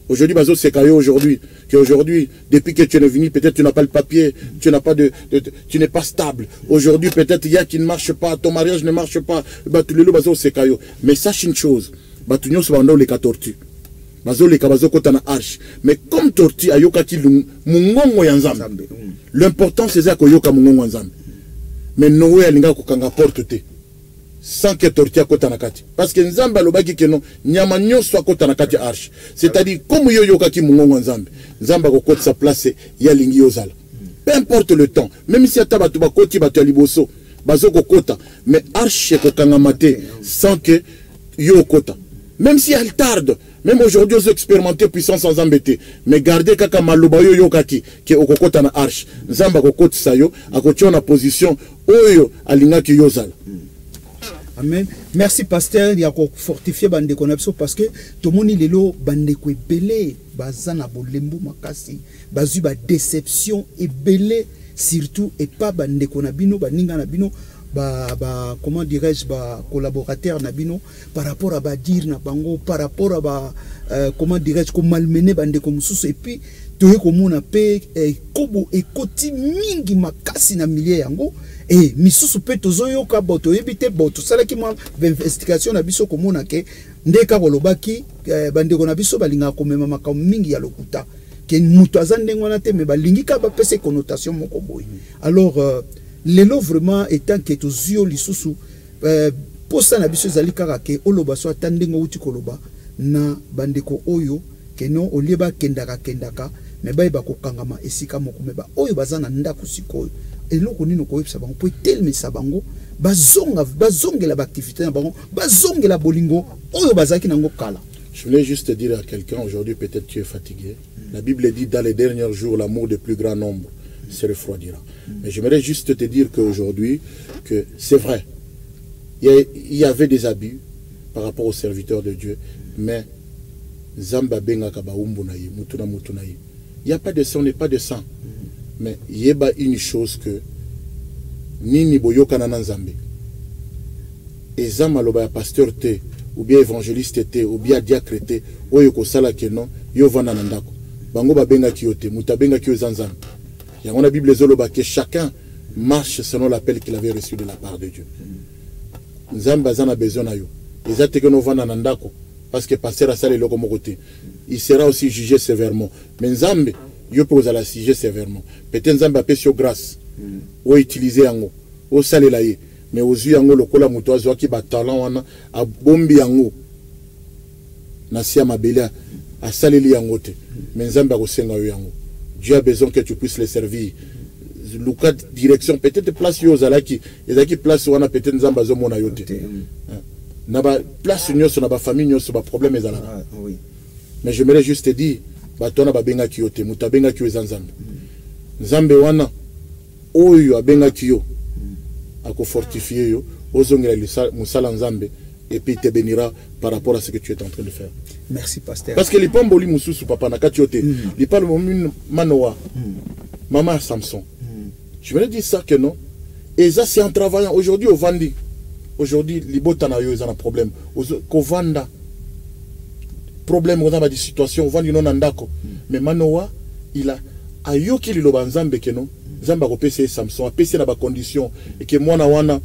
aujourd'hui, aujourd'hui, qu'aujourd'hui, depuis que tu es venu, peut-être tu n'as pas le papier, tu n'as pas tu n'es pas stable. Aujourd'hui, peut-être il y a qui ne marche pas, ton mariage ne marche pas. Mais sache une chose, mais comme tortue ayoka ki mungongo ya nzambe. L'important c'est ça koyoka mungongo nzambe. Mais Noé alinga kokanga porte te sans que tortue akota na kati parce que nzambe alobaki ke no nyama nyonso akota na kati arche. C'est-à-dire comme yoyoka ki mungongo nzambe, nzambe akokota sa place ya lingi yozala. Peu importe le temps, même si ata batu bakoti batu ya liboso bazo kokota, mais arche kokanga mate sans que yo kota. Même si elle tarde, même aujourd'hui, vous expérimentez puissance sans embêter. Mais gardez kaka maluba yo yokaki, qui est au kokota na arche. Nzamba kokoti sayo, a kotion na position, oyo alinga ki yozal. Amen. Merci pasteur, il y a fortifié bande konapso parce que tout le monde est là, bande ko belé, bazana bolembu makasi, bazu ba déception et belé surtout et pas bande konabino, baninga nabino. Comment dirais-je, collaborateur nabino par rapport à dire na bango, par rapport à comment dirais-je, comme malmené bande comme sous et puis tu es comme on appelle kobo et koti mingi makasi na milliers yango et misusu pe tozoyo ka boto ebite boto sala ki mo investigation na biso comme on a ke ndeka kolobaki bande ko na biso balinga komema makam mingi ya lokuta ke mutu azande ngona te me balingi ka ba pese connotation moko boy. Alors lelo vraiment étant que tous yeux lisusu pour ça na biso zali kaka ke oloba so atandengo uti koloba na bandeko oyo ke non olieba kendaka mais ba ko kangama esika moko meba oyo bazana ndako sikoyo eloko nino ko yebisa bango po telme sabango bazongela ba activité na bango bazongela bolingo oyo bazaki nango kala. Je voulais juste dire à quelqu'un aujourd'hui, peut-être tu es fatigué. La Bible dit dans les derniers jours l'amour de plus grand nombre se refroidira. Mais j'aimerais juste te dire qu'aujourd'hui, que c'est vrai, il y avait des abus par rapport aux serviteurs de Dieu, mais Zamba benga kaba umbunayi, mutuna mutunayi. Il n'y a pas de sang, on n'est pas de sang. Mais il y a une chose que nini boyoka na nzambe. Et Zamba loba pasteur te, ou bien évangéliste te, ou bien diacre te, oyo ko sala ke non, yo vana nandako. Bango ba benga kiyote, mutabenga kiyo zanzambe. Il y a la Bible que chacun marche selon l'appel qu'il avait reçu de la part de Dieu. Nzamba a besoin de yo. Les actes que nous vendons en ndako, parce que pasteur a salé le côté, il sera aussi jugé sévèrement. Mais Nzambe, yo peut la juger sévèrement. Peut-être Nzamba a sur grâce, ou utiliser yango, ou salé la ye. Mais aux yeux yango le kola mutoazo qui bat talent wana a bombi yango. Nasia mabela a salé li yango te. Mais Nzamba a senga yango. Dieu a besoin que tu puisses les servir. Luka direction peut-être place yo zalaki, ezaki place wana peut-être nzamba zo mona yote. Na ba place nyoso na ba famille nyoso ba problème ezala. Oui. Mais j'aimerais juste te dire ba tona ba benga ki yote, mutabenga ki ezanzamba. Nzambe wana oyo abenga ki yo. Ako fortifier yo, ozongela musala nzambe et puis te bénira par rapport à ce que tu es en train de faire. Merci pasteur. Parce que les pamboli mususu papa na katiote, les parle manoa. Maman Samson. Je me dis ça que non. Et ça c'est en travaillant aujourd'hui au Vandi. Aujourd'hui les botana yo ils ont un problème. Au Vanda problème on a des situations au Vandi non andako. Mais manoa il a ayoki liloba nzambe que non. Nzamba ko pese Samson a pese na ba condition et que mwana wana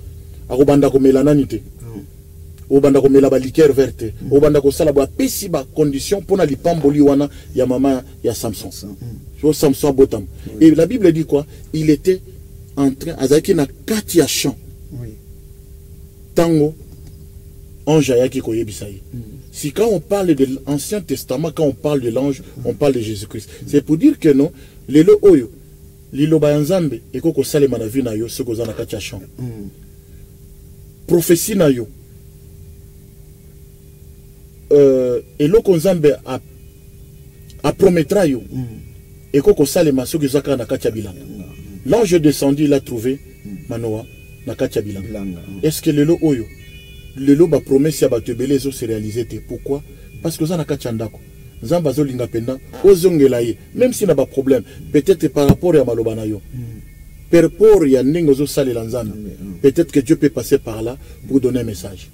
akobanda ko melananité. Obanda ko mela ba liqueur verte, obanda ko sala ba pesi ba condition pour na lipamboli wana ya mama ya Samson. So Samson botam. Et la Bible dit quoi? Il était en train azaki na kati ya champ. Oui. Tango ange ayaki ko yebisai. Si quand on parle de l'Ancien Testament, quand on parle de l'ange, on parle de Jésus-Christ. C'est pour dire que non, lelo oyo liloba nzambe ekoko salema na vie na yo ce kozana kati ya champ. Prophétie na yo et l'autre nzambe a promettra yo et koko salema soki zaka na katia bilanga. L'ange descendu, il a trouvé Manoa na katia bilanga. Est-ce que lelo oyo le loba promesse ya bato ebele ezo se réaliser te. Pourquoi? Parce que ça na kati ndako. Nzamba zo linga penda ozongela ye même si na ba problème peut-être par rapport à maloba na yo. Per rapport ya ndenge zo salela nzambe. Peut-être que Dieu peut passer par là pour donner un message.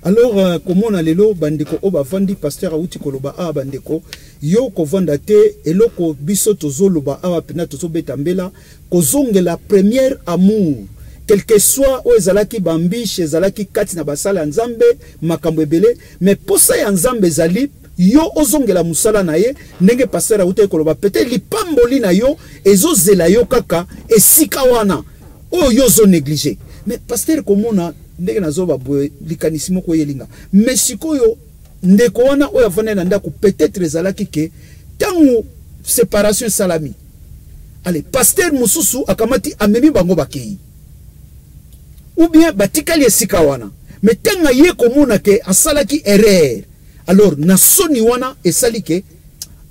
Alors comment on a lelo bandeko oba vandi pasteur auti koloba a bandeko yo ko vanda te eloko biso tozo loba a pena tozo betambela kozongela première amour quel que soit o ezalaki bambiche ezalaki kati na basala nzambe makambo ebele mais posa ya nzambe ezali yo ozongela musala na ye ndenge pasteur auti koloba peut-être lipamboli na yo ezozela yo kaka esika wana o yo zo négliger mais pasteur comment on a ndenge nazoba boye likanisi moko yelinga mais sikoyo ndeko wana oyo avanda na ndako peut-être ezalaki ke tango séparation salami allez pasteur mususu akamati amemi bango bakei ou bien batikali esika wana mais tanga ye komona ke asalaki erreur alors na soni wana esali ke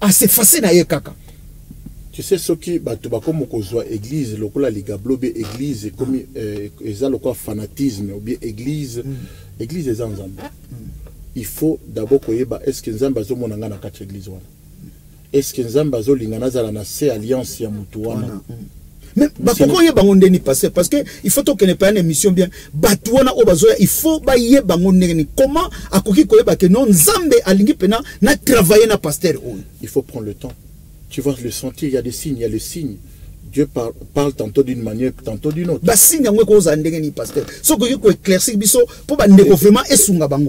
asefase na ye kaka. Tu sais ce qui bato bakomo kozwa église lokola ligablobe église comme eza lokwa fanatisme ou bien église église eza nzambe. Il faut d'abord koyeba est-ce que nzambe azomona nga na kati église wana. Est-ce que nzambe azolinga nazala na se alliance ya mutu wana. Mais bakoko ye bango ndeni passer parce que il faut que ne pas une émission bien batu wana obazoya il faut ba ye bango ndeni comment akoki koyeba que non nzambe alingi pena na travailler na pasteur. Il faut prendre le temps. Tu vois le sentier, il y a des signes, il y a le signe. Dieu parle tantôt d'une manière, tantôt d'une autre.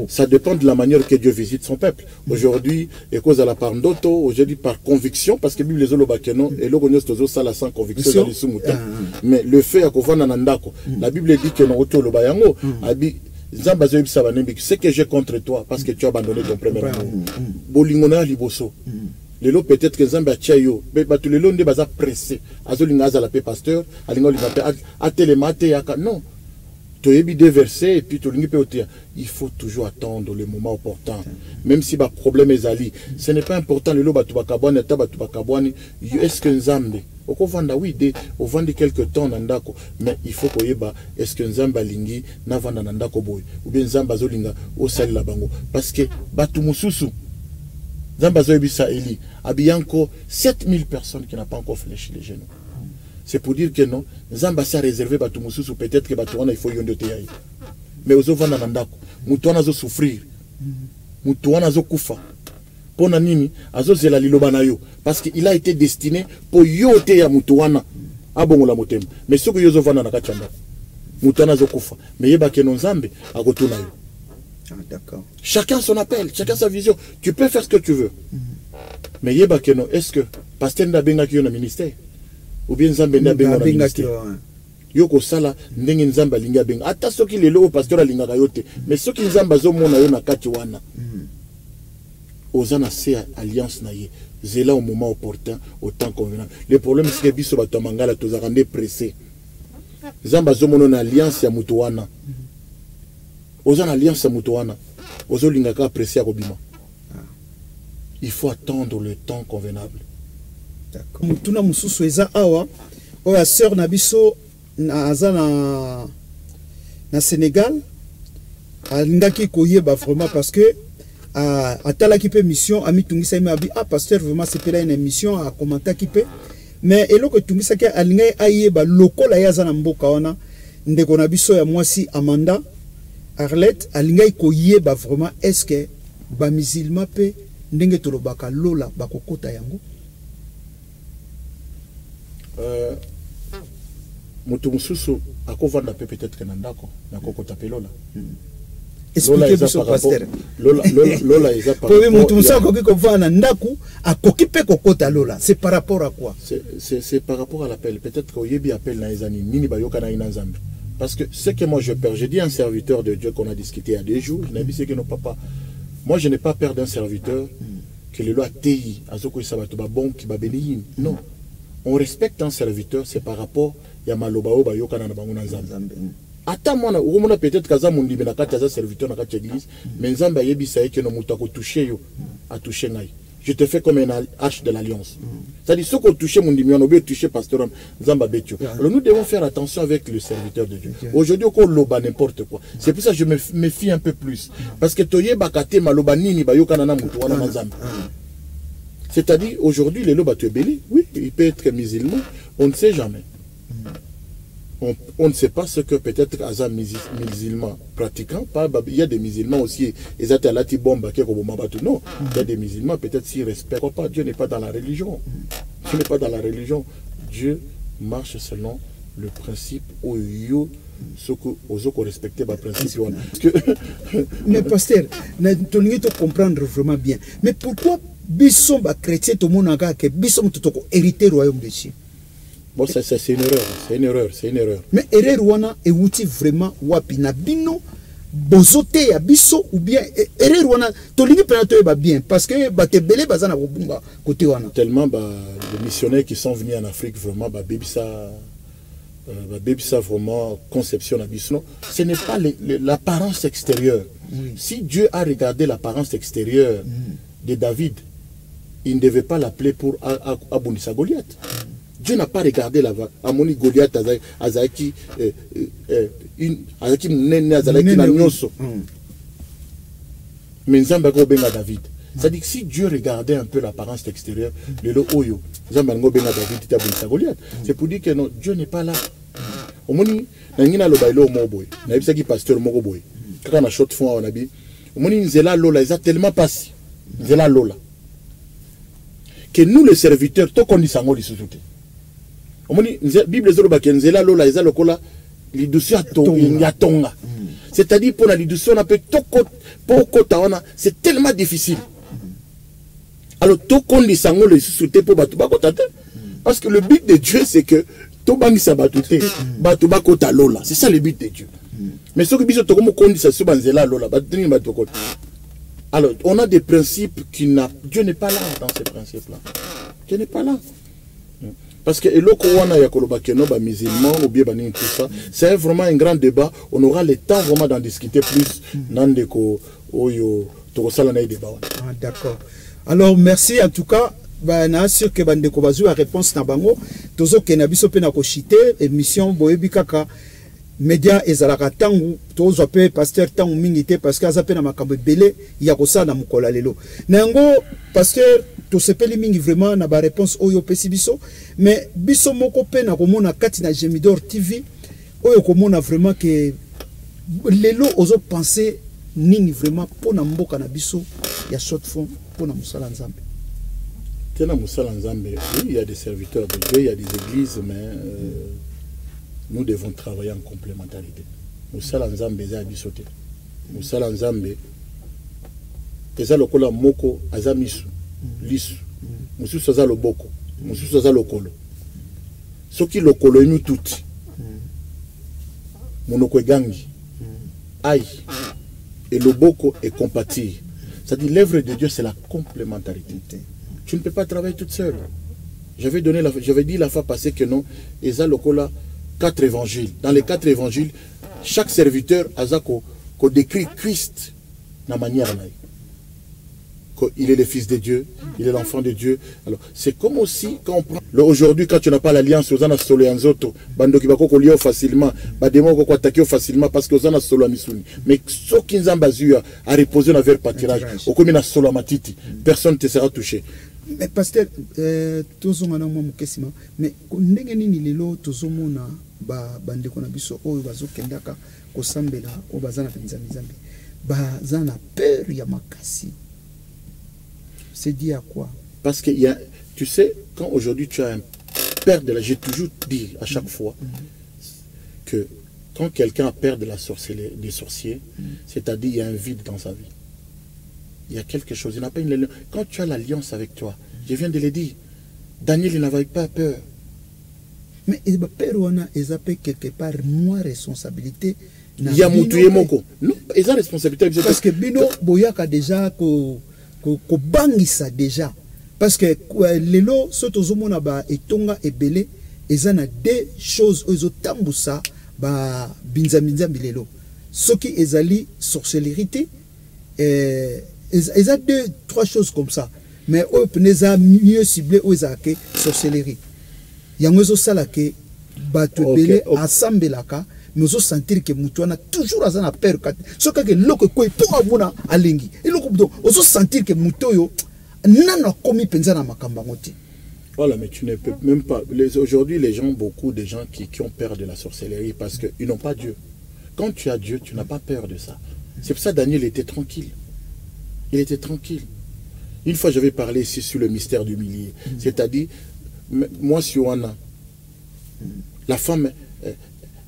Ça dépend de la manière que Dieu visite son peuple. Aujourd'hui, et cause à la part d'auto, aujourd'hui par conviction, parce que Bible les olobakeno et l'ogonios tozo sala sans conviction dans les mais le fait à kovana nandako, la Bible dit que non auto lobayango, abi ce que j'ai contre toi parce que tu as abandonné ton premier amour. Bolingona liboso. Les lots peut-être que Zambia Tchayo, mais tous les lots ne sont pressés. Azolinga la paix pasteur, alinga a télématé yaka non. Tu es bien versé et puis tu es il faut toujours attendre le moment opportun. Même si le problème est ali, ce n'est pas important le lot batubakabwani tabatubakabwani. Est-ce que Nzambe au vanda oui au vandi quelque temps nandako mais il faut que yeba est-ce que Nzamba lingi na vanda nandako boy ou bien Nzamba zolinga au sali la bango parce que batu mususu Nzamba zoebisa eli abiyanko 7000 personnes qui n'ont pas encore fléchi les genoux. C'est pour dire que non Nzamba s'est réservé batu mususu peut-être que batu wana il faut yondo te yayi mais ozo vanda nandako mutu wana zo souffrir mutu wana zo kufa pona nini azozela liloba na yo parce que il a été destiné pour yote ya mutu wana abongola motema mais soko yozo vanda na kati ndako mutu wana zo kufa mais yeba ke Nzambe akotuna yo. Ah, d'accord. Chacun son appel, chacun sa vision. Tu peux faire ce que tu veux. Mais yeba ke non est-ce que pasteur ndabenga ki yo na ministère ou bien Nzambe ndabenga na ministère yoko sala ndenge Nzambe linga benga ata soki lelo pasteur alinga kayote mais soki Nzambe zo mona yo na kati wana Ozana se alliance na ye zela au moment opportun au temps convenable. Le problème c'est que biso bato mangala tozarande pressé Nzambe zo mona na alliance ya mutu wana Ozana alliance ya mutu wana ozo linga ka pressé ya kobima. Il faut attendre le temps convenable. D'accord. Mutuna mususu eza awa oya sœur na biso na azana na Sénégal alingaki koyeba vraiment parce que atalaki pe mission ami tungisa ime abi pasteur vraiment c'est pas une émission à commenter qui peut mais eloko tungisa ke alinga ayeba lokola yaza na mboka wana ndeko na biso ya mwasi Amanda Arlette alinga koyeba vraiment est-ce que ba musulman pe ndenge tolobaka lola bakokota yango mutu mususu akovanda pe peut-être que nandako na kokota pe lola. Expliquez-moi ce pasteur. Lola eza par rapport. Mutu mususu akoki kovanda ndaku akoki pe kokota lola. C'est par rapport à quoi? C'est par rapport à l'appel. Peut-être que yebi appel na ezani nini bayoka na inanzambe. Parce que ce que moi je perds, j'ai dit un serviteur de Dieu qu'on a discuté il y a 2 jours, je n'ai dit que non papa. Moi je n'ai pas peur d'un serviteur que le loi TI, azoko isabatoba bon qui va bénir. Non. On respecte un serviteur, c'est par rapport à Malobao Bayoka na banguna Nzambe. Attends moi on a peut-être kaza mundi na kati za serviteur na kati église, mais Nzambe yebisa que no muta ko toucher yo, a toucher ngai. je te fais comme un arche de l'alliance. C'est-à-dire, ceux qui ont touché mon diminuant, on peut toucher Pasteur Nzamba Betio. Alors nous devons faire attention avec le serviteur de Dieu. Aujourd'hui, on loba n'importe quoi. C'est pour ça que je me méfie un peu plus. Parce que toye bakate maloba nini bayoka nana mutu wana mazambi. C'est-à-dire, aujourd'hui, les lobes tu belé, oui, il peut être musulman, on ne sait jamais. On ne sait pas ce que peut-être Azam musulman pratiquant, il y a des musulmans aussi, non, il y a des musulmans, peut-être s'ils respectent pas, Dieu n'est pas dans la religion. Dieu n'est pas dans la religion. Dieu marche selon le principe où ce que aux autres respecter le principe. Mais pasteur, tu dois comprendre vraiment bien. Mais pourquoi Bisson chrétien tout le monde a que Bisson tout hérité royaume de Dieu? Bon, c'est une erreur, c'est une erreur, c'est une erreur. Mais erreur wana et outil vraiment wapi na bino bozote ya biso ou bien erreur wana tolingi penato ba bien parce que ba tebele bazana bobumba côté wana. Tellement les missionnaires qui sont venus en Afrique vraiment bébisa vraiment conception na biso. Ce n'est pas l'apparence extérieure. Oui. Si Dieu a regardé l'apparence extérieure de David, il ne devait pas l'appeler pour abondissa Goliath. Dieu n'a pas regardé la vague. Amoni Goliath Azaki Azaki Nene Azaki na nyonso. Mais Nzamba go benga David. C'est-à-dire que si Dieu regardait un peu l'apparence extérieure, le oyo Nzamba go benga David ta abondissa Goliath. C'est pour dire que non, Dieu n'est pas là. Omoni na ngina lo bailo mo boy. Na yebisa ki pasteur moko boy. Kaka na short fond on abi. Omoni nzela lola ils a tellement passé. Nzela lola. Que nous les serviteurs to kondi sango li sous-souté. Bible zela lola eza lokola lidusu ya tonga. C'est-à-dire pour la lidusu on a peut poko tawana, c'est tellement difficile. Alors to kondi sango le sous-souté pour batu bakotate. Parce que le but de Dieu c'est que to bangi sa batute batu bakota lola. C'est ça le but de Dieu. Mais ce que biso to komo kondi sa subanzela lola batu batu kota. Alors on a des principes Dieu n'est pas là dans ces principes-là. Dieu n'est pas là. Parce que musulman ou bien tout ça, c'est vraiment un grand débat. On aura le temps vraiment d'en discuter plus. D'accord. Alors merci en tout cas. Je suis sûr que Bandeko Bazou a réponse na bango. Tozo kenabiso pe na ko chité émission boyebi kaka média ezalaka tangu tozo pe pasteur tangu mingité parce que azape na makambo belé ya ko sa na mukola lelo. Nango pasteur to sepeli mingi vraiment na ba réponse oyo pesi biso mais biso moko pe na komona kati na Gemidor TV oyo komona vraiment que lelo ozo penser nini vraiment pona mboka na biso ya short fond pona musala nzambe. Tena musala nzambe, oui, il y a des serviteurs de Dieu, il y a des églises mais nous devons travailler en complémentarité. Musala nzambe za bisote. Musala nzambe eza lokola moko azamisu lisu. Mususu aza loboko, mususu aza lokolo. Soki lokolo enu tuti. Monoko gangi. Aïe. Et loboko est compatible. C'est-à-dire l'œuvre de Dieu c'est la complémentarité. Tu ne peux pas travailler toute seule. J'avais dit la fois passée que non, eza lokola 4 évangiles. Dans les 4 évangiles, chaque serviteur a décrit Christ de manière naïve. Il est le fils de Dieu, il est l'enfant de Dieu. Alors, c'est comme aussi quand on prend. Aujourd'hui, quand tu n'as pas l'alliance, aux ana solo yanzoto, bando qui va lier facilement, bademo ko attaquer facilement parce que aux ana solo misuni. Mais ce qui nous a reposé dans vers pâturage, au comme na solo matiti, personne ne te sera touché. Mais pasteur, tozongana mo mukesima, mais ndenge nini lelo tozomona bande ko na biso oyo bazokendaka ko sambela o bazana nzambe. Bazana peur ya makasi. C'est dit à quoi? Parce que tu sais, quand aujourd'hui tu as un père de la... J'ai toujours dit à chaque fois que quand quelqu'un a peur de la sorcellerie, des sorciers, c'est-à-dire il y a un vide dans sa vie. Il y a quelque chose. Il n'a pas une... Quand tu as l'alliance avec toi, je viens de le dire, Daniel il n'avait pas peur. Mais il a quelque part moins responsabilité. Il y a Moutouye Moko. Non, il a responsabilité. Parce que Bino Boyaka déjà ko bangisa déjà parce que lelo soto zomona ba etonga ebele ezana deux choses ozo tambusa ba binzaminza bilelo soki ezali sorcellerie eza 2-3 choses comme ça mais oyo peneza mieux ciblé oyo ezalaka sorcellerie yango ezosalaka bato ebele asambelaka mais ozosentir ke moto wana toujours aza na peur kati soki kaka eloko ekoyi mpo amona alengi eloko donc ozosentir ke moto oyo nano akomi mpenza na makambo yango te. Voilà, mais tu ne peux même pas. Aujourd'hui, les gens, beaucoup de gens qui ont peur de la sorcellerie parce qu'ils n'ont pas Dieu. Quand tu as Dieu, tu n'as pas peur de ça. C'est pour ça que Daniel était tranquille. Il était tranquille. Une fois, j'avais parlé ici sur le mystère du millier. C'est-à-dire, moi, sur Anna, la femme,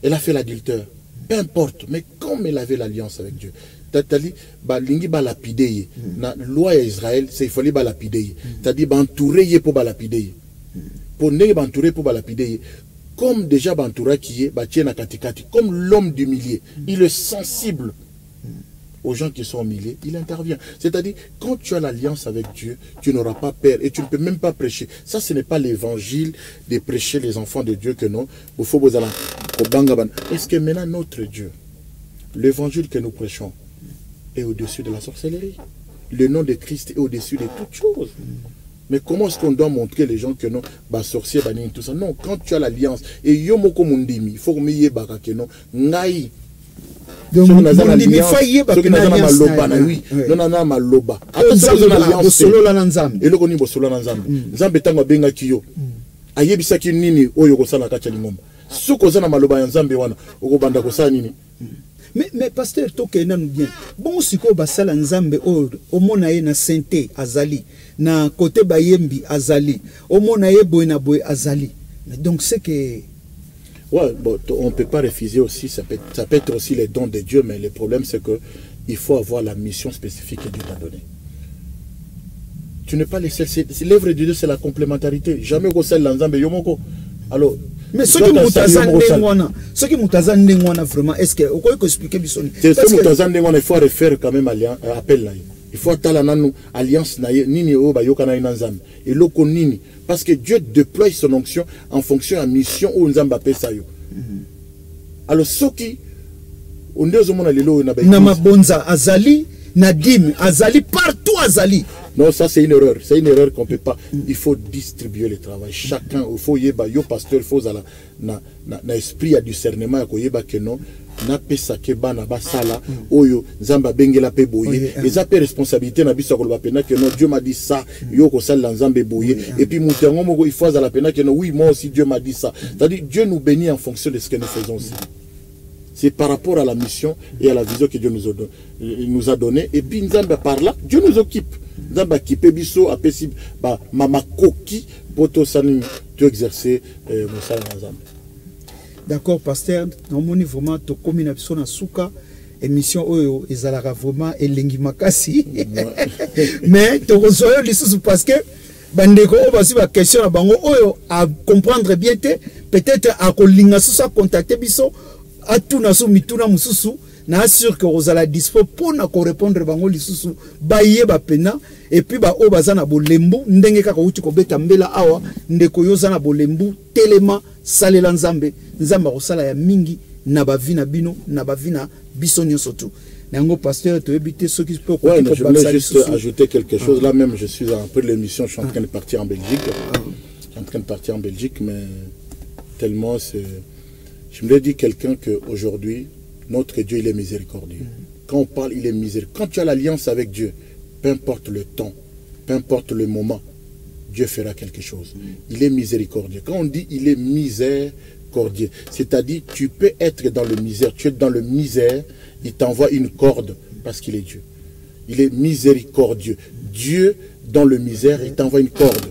elle a fait l'adultère. Peu importe, mais comme elle avait l'alliance avec Dieu. C'est-à-dire, lingi ba lapider. Na loi d'Israël, c'est il fallait ba lapider. C'est-à-dire, entourer pour ba lapider. Pour ne pas entourer pour ba lapider. Comme déjà Bantoura qui est, comme l'homme du millier, il est sensible aux gens qui sont au milieu, il intervient. C'est-à-dire, quand tu as l'alliance avec Dieu, tu n'auras pas peur et tu ne peux même pas prêcher. Ça, ce n'est pas l'évangile de prêcher les enfants de Dieu que non. Est-ce que maintenant notre Dieu, l'évangile que nous prêchons, est au-dessus de la sorcellerie? Le nom de Christ est au-dessus de toutes choses. Mais comment est-ce qu'on doit montrer les gens que non, sorcier, tout ça? Non, quand tu as l'alliance, et yomoko mundimi, il faut que tu que non, ngai. Donc, on a l'alliance, ceux qui n'ont pas maloba, oui, non, non, maloba. Attention, l'alliance, et le koni bosolo nanzambe. Nzambe tango benga kiyo. Ayebisa ki nini oyo kosala kacha lingomba. Soko zana maloba ya nzambe wana, okobanda kosala nini? Mais pasteur tokena nous bien. Bon siko basala nzambe o mona ye na sainteté azali na côté bayembi azali. O mona ye boy na boy azali. Donc c'est que ouais, bon, on ne peut pas refuser aussi, ça peut être aussi les dons de Dieu, mais le problème c'est que il faut avoir la mission spécifique que Dieu t'a donnée. Tu n'es pas les seuls, l'œuvre de Dieu c'est la complémentarité. Jamais recèle l'ensemble yomoko. Alors, mais ce qui moutazan vraiment, est-ce que vous pouvez expliquer bisoni? C'est ce moutazan il faut refaire quand même appel là. Il faut attendre nanu alliance na nini o ba yokana nanzam. Et loko nini parce que Dieu déploie son onction en fonction de la mission où nzamba pesa yo. Alors ce qui on dit au monde lelo na ba mabonza azali nadim azali partout azali. Non, ça c'est une erreur. C'est une erreur qu'on ne peut pas. Il faut distribuer le travail. Chacun, il faut yeba, yo pasteur, il faut na esprit à discernement, il yeba que non, na pesa keba na basala, oyo, zamba bengela pe boye. Et ça peut responsabilité na bisa kolba pena que non, Dieu m'a dit ça, yo ko sal nzambe boye. Et puis moutengo moko il faut à la pena que non, oui, moi aussi Dieu m'a dit ça. C'est-à-dire Dieu nous bénit en fonction de ce que nous faisons aussi. C'est par rapport à la mission et à la vision que Dieu nous a donné. Et puis nzamba par là, Dieu nous occupe. Nzamba kipe biso apesi ba mama koki poto sani tu exercer mosala nzambe. D'accord pasteur, nomoni vraiment to komi na biso na suka émission oyo ezalaka vraiment elengi makasi. Mais to rezoyo lisusu parce que bandeko o basi ba question na bango oyo à comprendre bien te peut-être à kolinga susa contacter biso atuna so mituna mususu na assure que vous allez dispo pour na répondre bango lisusu baye ba pena et puis ba o bazana bolembu ndenge kaka uti ko beta mbela awa ndeko yo zana bolembu telema salela nzambe nzamba ko sala ya mingi na ba vina bino na ba vina bisonyo surtout nango pasteur to ebité ceux qui peut ouais, je voulais juste ajouter quelque chose là même je suis après l'émission je suis en train de partir en Belgique je suis en train de partir en Belgique mais tellement c'est je me l'ai dit quelqu'un que aujourd'hui notre Dieu, il est miséricordieux. Quand on parle, il est miséricordieux. Quand tu as l'alliance avec Dieu, peu importe le temps, peu importe le moment, Dieu fera quelque chose. Il est miséricordieux. Quand on dit il est miséricordieux, c'est-à-dire tu peux être dans le misère, tu es dans le misère, il t'envoie une corde parce qu'il est Dieu. Il est miséricordieux. Dieu, dans le misère, il t'envoie une corde.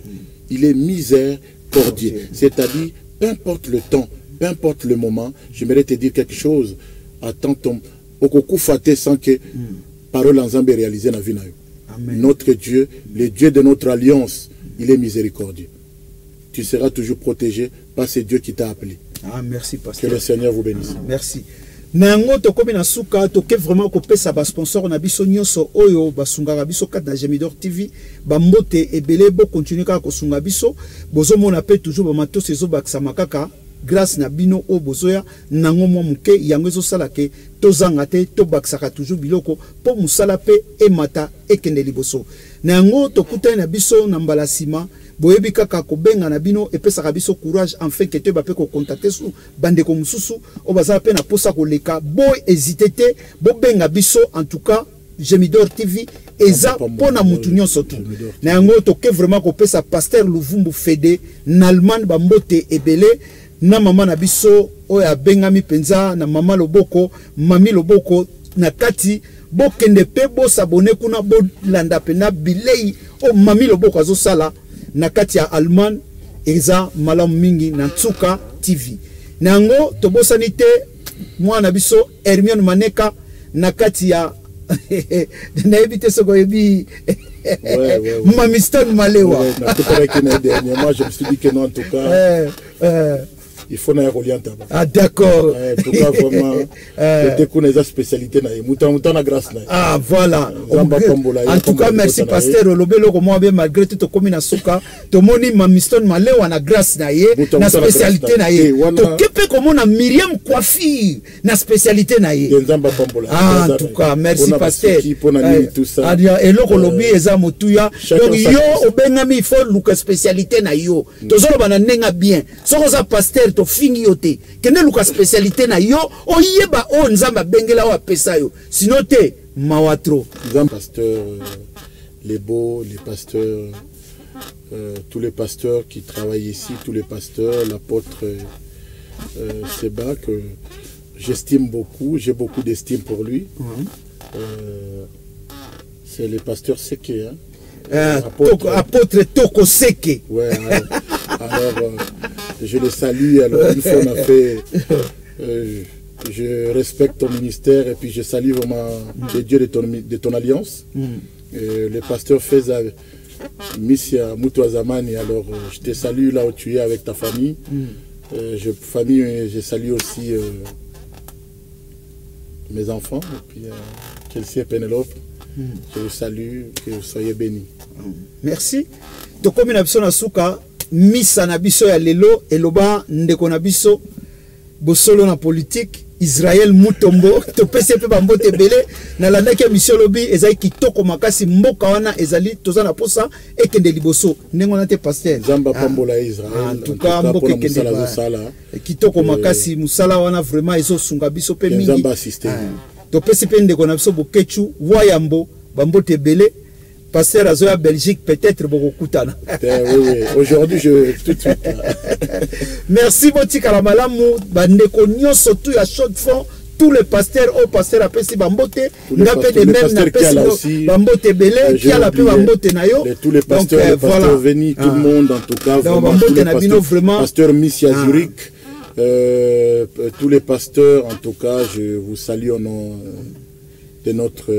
Il est miséricordieux. C'est-à-dire, peu importe le temps, peu importe le moment, j'aimerais te dire quelque chose. Attends ton okoku faté sans que parole ensemble réalisée dans la vie. Notre Dieu, le Dieu de notre alliance, il est miséricordieux. Tu seras toujours protégé par ce Dieu qui t'a appelé. Ah, merci pasteur. Que le Seigneur vous bénisse. Merci. Nango to komi na suka to ke vraiment ko pesa ba sponsor na biso nyonso oyo basungaka biso kat na Gemidor TV ba mbote ebele bo continuer ka ko sunga biso bozo mona pe toujours ba mato sezo baksa makaka grâce na bino o bozoya nango mo muke yango zo sala ke tozanga te to baksaka toujours biloko po musala pe emata ekende liboso na yango tokutani na biso na mbala sima boyebi kaka kobenga na bino epesaka biso courage enfin que te bape ko contacter su bandeko mususu o bazala pe na posa koleka boy hésiter te bobenga biso en tout cas Gemidor TV eza pona mutu nyonso tu na yango toke vraiment kopesa pasteur Luvumbu Fede na Allemagne bambote ebele na mama na biso oyo abengami penza na mama Loboko mami Loboko na kati bokende pe bo s'abonner kuna bo landa pe na bilei o mami Loboko azosala na kati ya Allemagne eza malamu mingi na Tsuka TV na yango tobosani te mwana biso Hermione Maneka na kati ya na éviter ce qu'on dit Mamiston Malewa. Dernièrement, je me suis dit que non, en tout cas, il faut n'aller au lien. Ah, d'accord. En tout cas, vraiment, je connais la spécialité. Ah, voilà. En tout cas, merci, pasteur Lobelo, comment bien, malgré tout, comme une souka, to moni Mamiston Malewa na grâce na ye, na spécialité na ye. To kepe comme on a Myriam Coiffure, na spécialité na ye. Ah, en tout cas, merci, pasteur. Et le Kolobi, eza motuya. Donc, yo, obengami, il faut luka spécialité na yo. Tozolo bananenga bien. Soko pasteur, to fingi yote kene luka spécialité na yo oyeba o nzamba bengela wa pesa yo sinon te mawatro pasteur les beaux les pasteurs tous les pasteurs qui travaillent ici, tous les pasteurs, l'apôtre Seba que j'estime beaucoup, j'ai beaucoup d'estime pour lui. C'est le pasteur Seke, hein? Apôtre Toko Seke. Ouais, alors je le salue. Alors une fois on a fait, je respecte ton ministère et puis je salue vraiment les dieux de ton alliance. Le pasteur Feza Missia Mutuazamani, alors je te salue là où tu es avec ta famille. Je salue aussi mes enfants, et puis Kelsey et Penelope. Je vous salue, que vous soyez bénis. Merci. Tokomi na biso na suka misa na biso ya lelo eloba ndeko na biso bosolo na politique Israël Mutombo to pese pe bambote belé na landaki mission lobby ezali kitoko makasi mboka wana ezali toza na posa ekende liboso ndengo na te pasteur Zamba pambola Israël en tout cas mboka ekende sala kitoko makasi musala wana vraiment ezo sunga biso pe mingi Zamba assister to pese pe ndeko na biso bokechu wayambo bambote belé pasteur Azoya Belgique peut-être beaucoup kutana. Oui. Aujourd'hui tout de suite. Merci Botika la malamu bandeko nyonso tout ya short fond tous les pasteurs au pasteur apesi bambote ngapé de même na pesi bambote belé qui a la pe bambote na yo tous les pasteurs les pasteurs venus tout le monde en tout cas vraiment pasteur Missia Zurich tous les pasteurs en tout cas je vous salue au nom de notre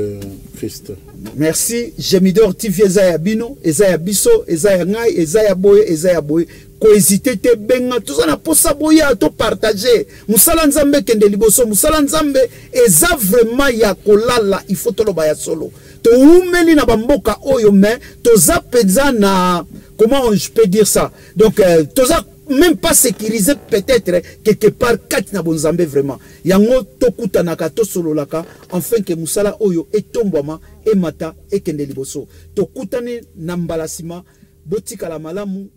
Christ. Merci. Gemidor TV Ezaya Bino, Ezaya Biso, Ezaya Ngai, Ezaya Boye. Ko hésiter te benga tout ça na posa boya to partager. Musala nzambe kende liboso, musala nzambe eza vraiment ya kolala, il faut to loba ya solo. To umeli na bamboka oyo mais toza penza na comment je peux dire ça. Donc toza même pas sécurisé peut-être quelque part kati na bonzambe vraiment yango tokutanaka to sololaka enfin que musala oyo etombwama emata ekende liboso tokutani na mbalasima botika la malamu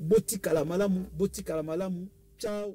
ciao